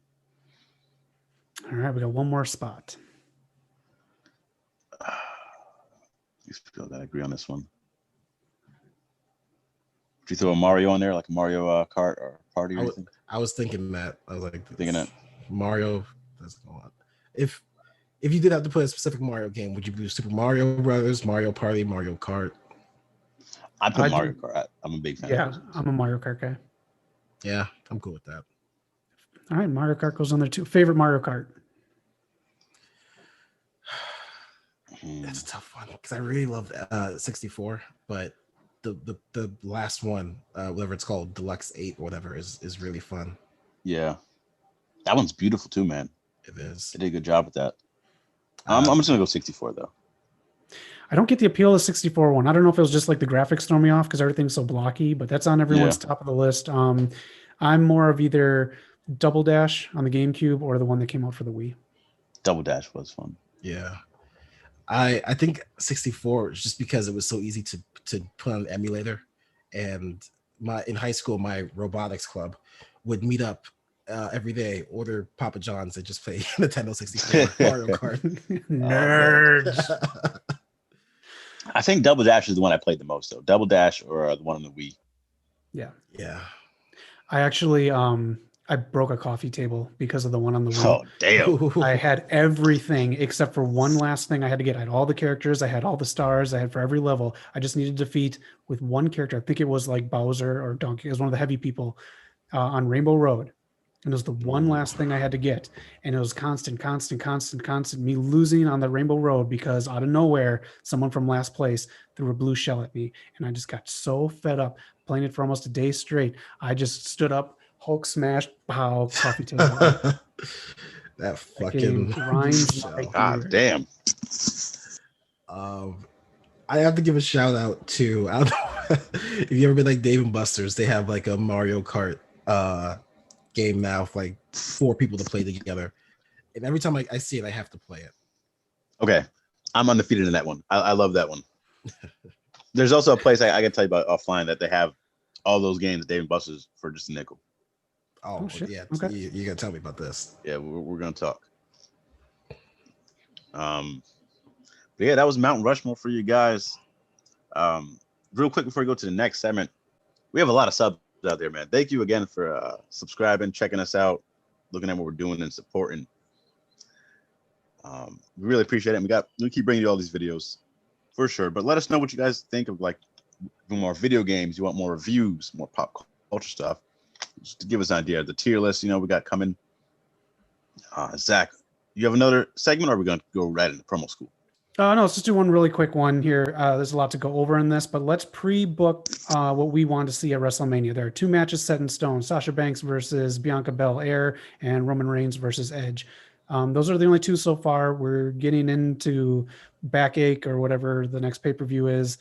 All right, we got one more spot. You still gotta agree on this one. Would you throw a Mario on there, like a Mario Kart or Party or anything? I was thinking that. I was thinking that Mario. That's a lot. If you did have to put a specific Mario game, would you do Super Mario Brothers, Mario Party, Mario Kart? I put Mario Kart. I'm a big fan. Yeah, I'm a Mario Kart guy. Yeah, I'm cool with that. All right, Mario Kart goes on there too. Favorite Mario Kart? That's a tough one because I really love 64, but the last one, whatever it's called, Deluxe 8 or whatever, is really fun. Yeah, that one's beautiful too, man. It is. They did a good job with that. I'm just gonna go 64 though. I don't get the appeal of the 64 one. I don't know if it was just like the graphics throw me off because everything's so blocky, but that's on everyone's top of the list. I'm more of either Double Dash on the GameCube or the one that came out for the Wii. Double Dash was fun. Yeah. I think 64 is just because it was so easy to put on an emulator, and in high school my robotics club would meet up every day, order Papa John's, and just play Nintendo 64 Mario Kart. Nerds. I think Double Dash is the one I played the most though. Double Dash or the one on the Wii. Yeah. Yeah. I actually I broke a coffee table because of the one on the Wii. Oh, damn. I had everything except for one last thing I had to get. I had all the characters, I had all the stars, I had for every level. I just needed to defeat with one character. I think it was like Bowser or Donkey. It was one of the heavy people on Rainbow Road. And it was the one last thing I had to get. And it was constant, me losing on the Rainbow Road because out of nowhere, someone from last place threw a blue shell at me. And I just got so fed up playing it for almost a day straight. I just stood up, Hulk smash, pow, coffee table. That fucking grinds. God damn. I have to give a shout out to, I don't know if you ever been like Dave and Buster's, they have like a Mario Kart game now for like 4 people to play together. And every time I see it, I have to play it. Okay. I'm undefeated in that one. I love that one. There's also a place I can tell you about offline that they have all those games, Dave and Buster's, for just a nickel. Oh shit. Yeah. Okay. You gotta tell me about this. Yeah, we're gonna talk. But yeah, that was Mount Rushmore for you guys. Real quick before we go to the next segment, we have a lot of subs out there, man. Thank you again for subscribing, checking us out, looking at what we're doing and supporting. We really appreciate it. We keep bringing you all these videos for sure. But let us know what you guys think of, like, more video games. You want more reviews, more pop culture stuff. Just to give us an idea of the tier list, we got coming. Zach, you have another segment, or are we going to go right into promo school? No, let's just do one really quick one here. There's a lot to go over in this, but let's pre-book what we want to see at WrestleMania. There are 2 matches set in stone: Sasha Banks versus Bianca Belair and Roman Reigns versus Edge. Those are the only 2 so far. We're getting into Backache or whatever the next pay-per-view is.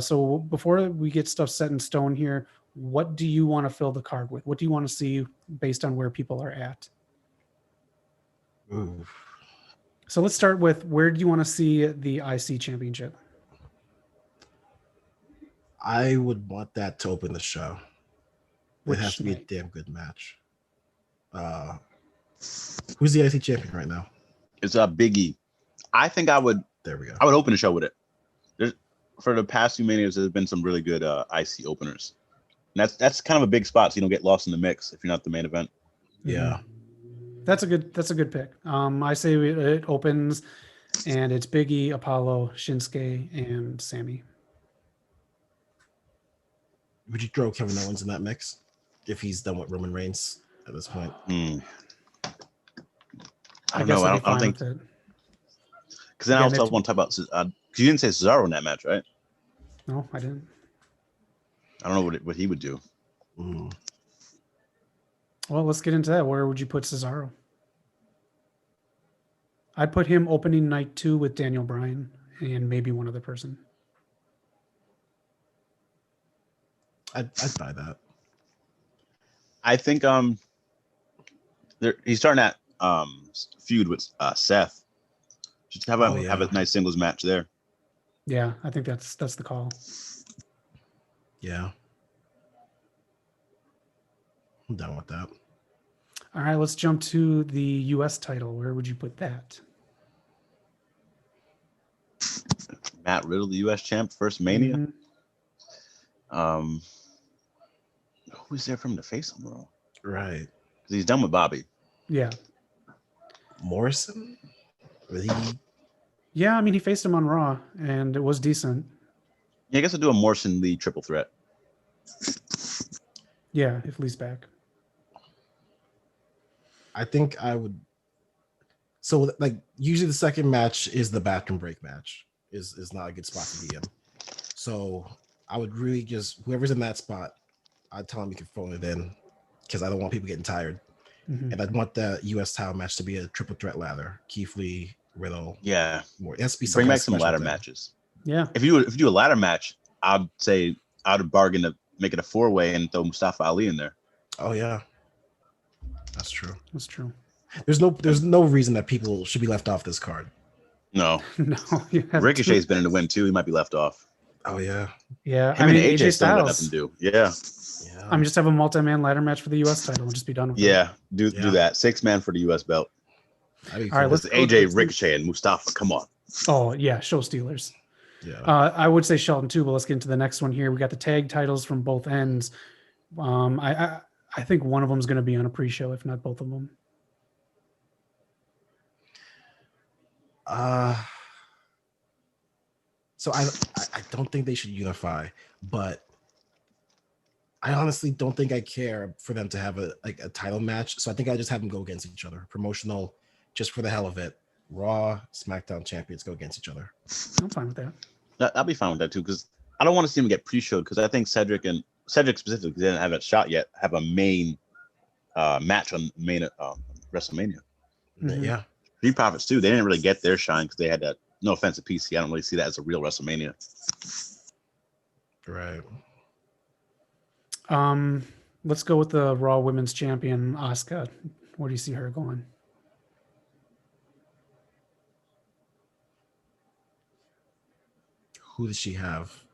So before we get stuff set in stone here, what do you want to fill the card with? What do you want to see based on where people are at? Ooh. So let's start with, where do you want to see the IC championship? I would want that to open the show. Which it has to be night? a damn good match. Who's the IC champion right now? It's a Biggie. I think I would. There we go. I would open the show with it. For the past few Manias, there's been some really good IC openers. And that's kind of a big spot, so you don't get lost in the mix if you're not the main event. Yeah. That's a good pick. I say it opens and it's Biggie, Apollo, Shinsuke, and Sammy. Would you throw Kevin Owens in that mix if he's done with Roman Reigns at this point? I don't know. I don't think. Because then I also want to talk about. Because you didn't say Cesaro in that match, right? No, I didn't. I don't know what he would do. Well, let's get into that. Where would you put Cesaro? I'd put him opening night 2 with Daniel Bryan and maybe one other person. I'd buy that. I think he's starting that feud with Seth. Just have a nice singles match there. Yeah, I think that's the call. Yeah. I'm done with that. All right, let's jump to the U.S. title. Where would you put that? Matt Riddle, the U.S. champ, first Mania. Mm-hmm. Who's there for him to face him, bro? Right. Because he's done with Bobby. Yeah. Morrison? Yeah, I mean, he faced him on Raw, and it was decent. Yeah, I guess I'll do a Morrison Lee triple threat. Yeah, if Lee's back. I think I would. So, like, usually the second match is the bathroom break match. Is not a good spot to be in. So I would really just, whoever's in that spot, I'd tell them you can phone it in, because I don't want people getting tired. Mm-hmm. And I'd want the U.S. title match to be a triple threat ladder. Keith Lee, Riddle. Yeah. More. It has to be Bring back some ladder matches. Yeah. If you do a ladder match, I'd say I'd bargain to make it a 4-way and throw Mustafa Ali in there. Oh yeah, that's true. That's true. There's no reason that people should be left off this card. No. No. Ricochet's been in the win too. He might be left off. Oh yeah. Yeah. Him and AJ still got nothing to do. Yeah. I'm just have a multi-man ladder match for the U.S. title and just be done with it. Yeah. Do that. 6-man for the U.S. belt. All right, let's AJ, Ricochet, and Mustafa. Come on. Oh yeah, show stealers. Yeah. I would say Shelton too, but let's get into the next one here. We got the tag titles from both ends. I I think one of them is going to be on a pre-show, if not both of them. So I don't think they should unify, but I honestly don't think I care for them to have a title match. So I think I just have them go against each other, promotional, just for the hell of it. Raw, SmackDown champions go against each other. I'm fine with that. I'll be fine with that too, because I don't want to see him get pre-showed, because I think Cedric specifically didn't have a shot yet, have a main match on main WrestleMania. Mhm. Yeah. Street Profits too. They didn't really get their shine because they had that. No offense to PC, I don't really see that as a real WrestleMania. Right. Let's go with the Raw Women's Champion, Asuka. Where do you see her going? Who does she have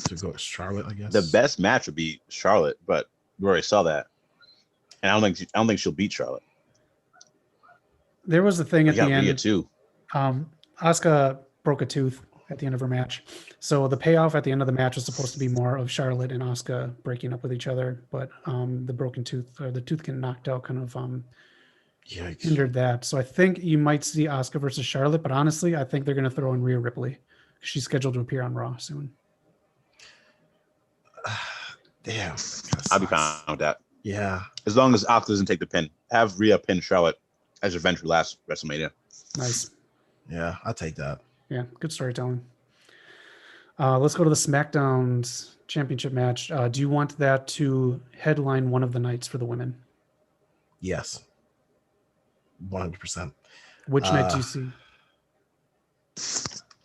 to go? Charlotte, I guess. The best match would be Charlotte, but we already saw that, and I don't think she'll beat Charlotte. There was a thing at the Rhea end. too. Asuka broke a tooth at the end of her match. So the payoff at the end of the match was supposed to be more of Charlotte and Asuka breaking up with each other, but the broken tooth, or the tooth getting knocked out, kind of hindered that. So I think you might see Asuka versus Charlotte, but honestly, I think they're going to throw in Rhea Ripley. She's scheduled to appear on Raw soon. Damn. I'll be fine with that. Yeah. As long as Asuka doesn't take the pin. Have Rhea pin Charlotte as revenge for last WrestleMania. Nice. Yeah, I'll take that. Yeah, good storytelling. Let's go to the SmackDown's championship match. Do you want that to headline one of the nights for the women? Yes. 100%. Which night do you see?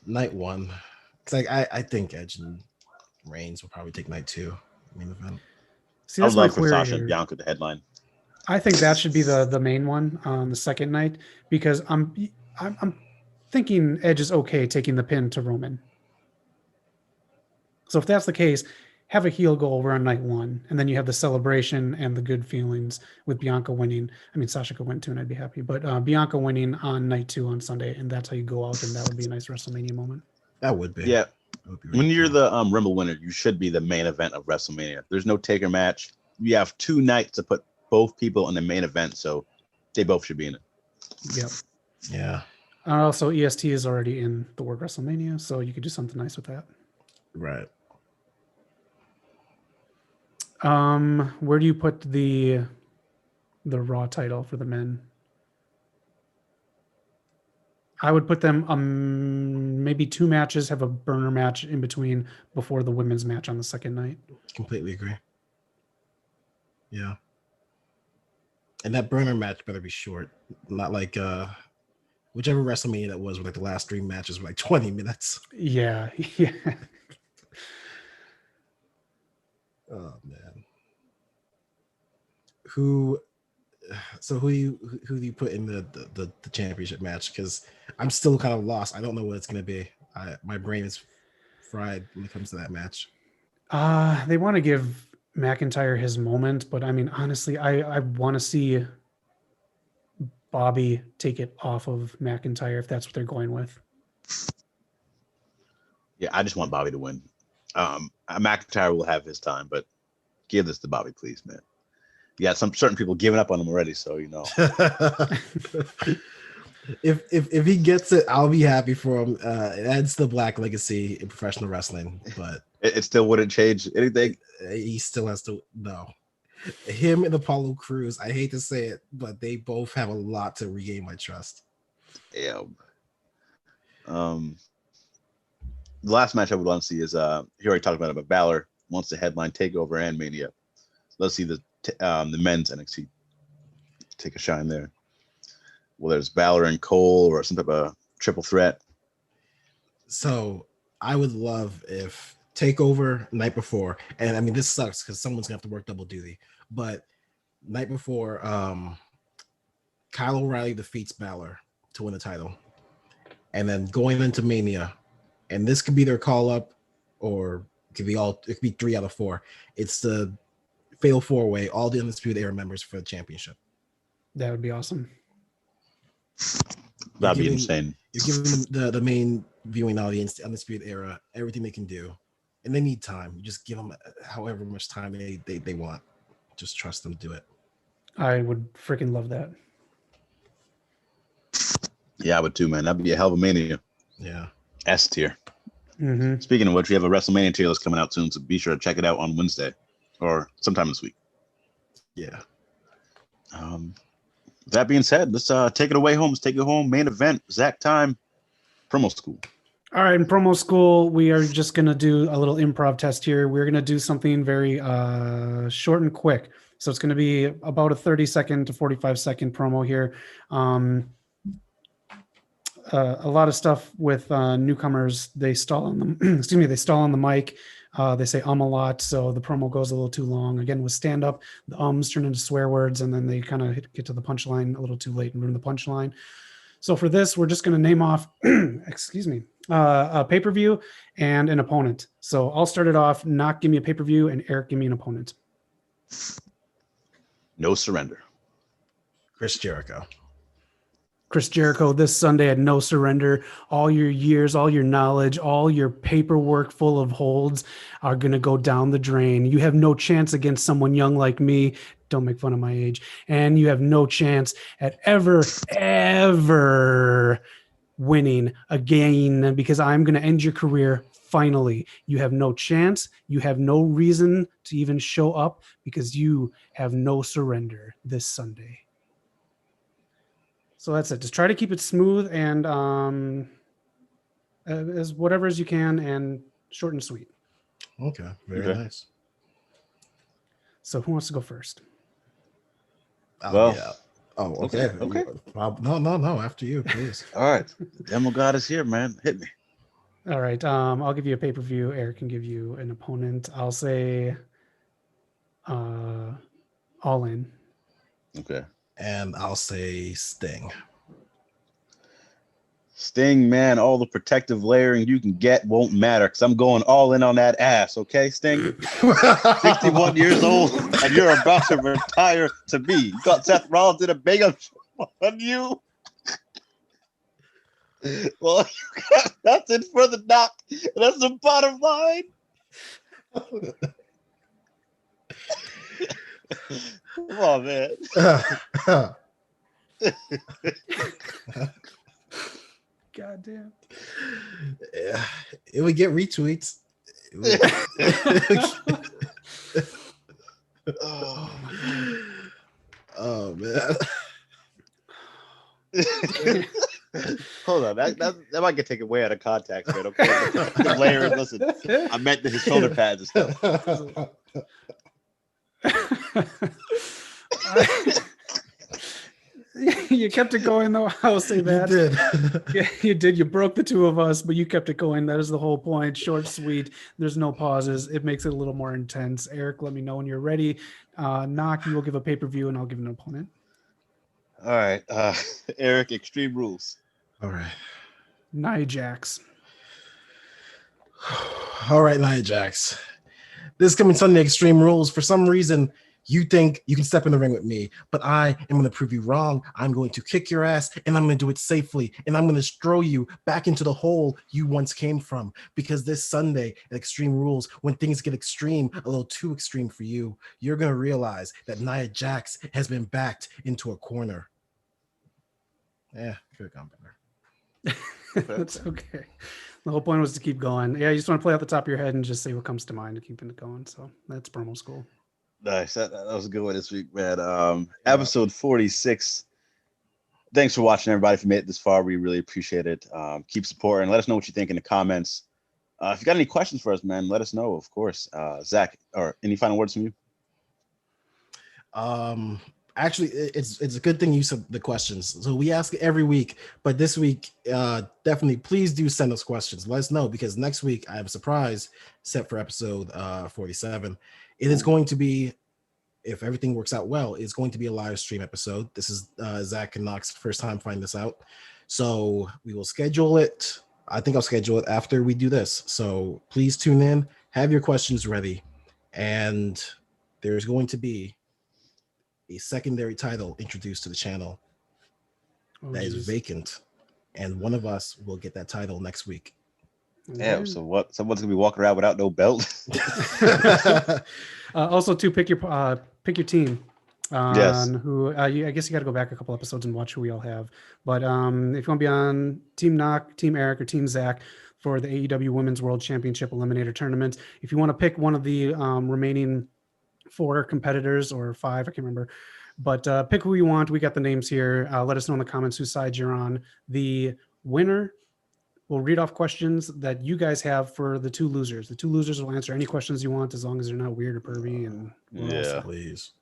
Night one. Because I think Edge and Reigns will probably take night two. Main event. See, that's I'd my love for query Sasha here. and Bianca to headline. I think that should be the main one on the second night, because I'm thinking Edge is okay taking the pin to Roman. So if that's the case, have a heel go over on night one, and then you have the celebration and the good feelings with Bianca winning. I mean, Sasha could win too, and I'd be happy. But Bianca winning on night two on Sunday, and that's how you go out, and that would be a nice WrestleMania moment. That would be. Yeah. Would be When really you're cool. the Rumble winner, you should be the main event of WrestleMania. There's no taker match. You have 2 nights to put both people in the main event, so they both should be in it. Yep. Yeah. Also, EST is already in the word WrestleMania, so you could do something nice with that. Right. Where do you put the Raw title for the men? I would put them maybe 2 matches, have a burner match in between before the women's match on the second night. Completely agree. Yeah. And that burner match better be short. Not like whichever WrestleMania that was, where like the last 3 matches were like 20 minutes. Yeah. Yeah. Oh man. Who do you put in the championship match? Because I'm still kind of lost. I don't know what it's gonna be. My brain is fried when it comes to that match. They want to give McIntyre his moment, but I mean, honestly, I want to see Bobby take it off of McIntyre if that's what they're going with. Yeah, I just want Bobby to win. McIntyre will have his time, but give this to Bobby, please, man. You got some certain people giving up on him already, so you know. If he gets it, I'll be happy for him. It adds the black legacy in professional wrestling, but It still wouldn't change anything. he still has to. No, him and Apollo Crews. I hate to say it, but they both have a lot to regain my trust. Yeah. The last match I would want to see is he already talked about it, but Balor wants to headline Takeover and Mania. Let's see the men's NXT take a shine there. Whether it's Balor and Cole or some type of triple threat. So I would love if Takeover night before, and I mean this sucks because someone's gonna have to work double duty, but night before, Kyle O'Reilly defeats Balor to win the title, and then going into Mania, and this could be their call up, or it could be 3 out of 4. It's the Fatal 4-Way, all the Undisputed Era members for the championship. That would be awesome. That'd be insane. You're giving them the main viewing audience, the Undisputed Era, everything they can do, and they need time. You just give them however much time they want. Just trust them to do it. I would freaking love that. Yeah, I would too, man. That'd be a hell of a Mania. Yeah. S tier. Mm-hmm. Speaking of which, we have a WrestleMania tier that's coming out soon, so be sure to check it out on Wednesday or sometime this week. Yeah. That being said, let's take it away home. Let's take it home. Main event, Zach time, promo school. All right, in promo school, we are just going to do a little improv test here. We're going to do something very short and quick. So it's going to be about a 30-second to 45-second promo here. A lot of stuff with newcomers. They stall on them. Excuse me. They stall on the mic. They say a lot, so the promo goes a little too long. Again, with stand up, the turn into swear words, and then they kind of get to the punchline a little too late and ruin the punchline. So for this, we're just going to name off, excuse me, a pay-per-view and an opponent. So I'll start it off. Knock, give me a pay-per-view, and Eric, give me an opponent. No surrender. Chris Jericho. Chris Jericho this Sunday at No Surrender. All your years, all your knowledge, all your paperwork full of holds are going to go down the drain. You have no chance against someone young like me. Don't make fun of my age. And you have no chance at ever winning again, because I'm going to end your career finally. You have no chance. You have no reason to even show up because you have no surrender this Sunday. So that's it. Just try to keep it smooth and as whatever as you can and short and sweet. Okay, very nice. So who wants to go first? Well, yeah. Oh, okay. Okay. No. After you, please. All right. The Demo God is here, man. Hit me. All right. I'll give you a pay-per-view. Eric can give you an opponent. I'll say All In. Okay. And I'll say Sting. Sting, man, all the protective layering you can get won't matter because I'm going all in on that ass, okay, Sting? 61 years old, and you're about to retire to me. You thought Seth Rollins did a big on you? Well, you got nothing for the knock. That's the bottom line. Come on, man. God damn. Yeah, it would get retweets. Oh my God. Oh man. Hold on, that might get taken way out of context, man. Okay, the layers. Listen, I meant his shoulder pads and stuff. You kept it going, though. I'll say that. You did. Yeah, you did. You broke the two of us, but you kept it going. That is the whole point. Short, sweet. There's no pauses. It makes it a little more intense. Eric, let me know when you're ready. Knock, you will give a pay-per-view, and I'll give an opponent. All right, Eric, Extreme Rules. All right. Nia Jax. All right, Nia Jax. This coming Sunday, Extreme Rules. For some reason, you think you can step in the ring with me, but I am going to prove you wrong. I'm going to kick your ass, and I'm going to do it safely, and I'm going to throw you back into the hole you once came from. Because this Sunday at Extreme Rules, when things get extreme, a little too extreme for you, you're going to realize that Nia Jax has been backed into a corner. Yeah, could have gone better. That's okay. The whole point was to keep going. Yeah, you just want to play off the top of your head and just say what comes to mind to keep it going. So that's promo school. Nice. That was a good one this week, man. Episode 46. Thanks for watching, everybody. If you made it this far, we really appreciate it. Keep supporting. Let us know what you think in the comments. If you got any questions for us, man, let us know, of course. Zach, or any final words from you? Actually, it's a good thing you said the questions. So we ask every week, but this week, definitely please do send us questions. Let us know, because next week I have a surprise set for episode 47. It is going to be, if everything works out well, it's going to be a live stream episode. This is Zach and Knox's first time finding this out. So we will schedule it. I think I'll schedule it after we do this. So please tune in, have your questions ready. And there's going to be a secondary title introduced to the channel that is vacant, and one of us will get that title next week. Yeah. So what? Someone's gonna be walking around without no belt. Also, to pick your team. Yes. Who I guess you got to go back a couple episodes and watch who we all have. But if you want to be on Team Knock, Team Eric, or Team Zach for the AEW Women's World Championship Eliminator Tournament, if you want to pick one of the remaining 4 competitors or 5, I can't remember, but pick who you want. We got the names here. Let us know in the comments whose side you're on. The winner will read off questions that you guys have for the 2 losers. The 2 losers will answer any questions you want as long as they're not weird or pervy. And Yeah, please.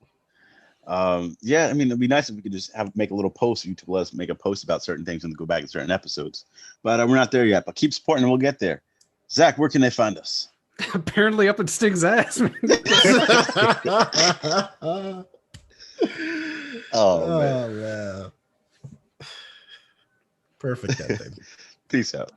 Yeah, I mean, it'd be nice if we could just make a little post. You to let us make a post about certain things and go back in certain episodes. But we're not there yet. But keep supporting and we'll get there. Zach, where can they find us? Apparently up in Sting's ass. Oh man. Perfect ending. Peace out.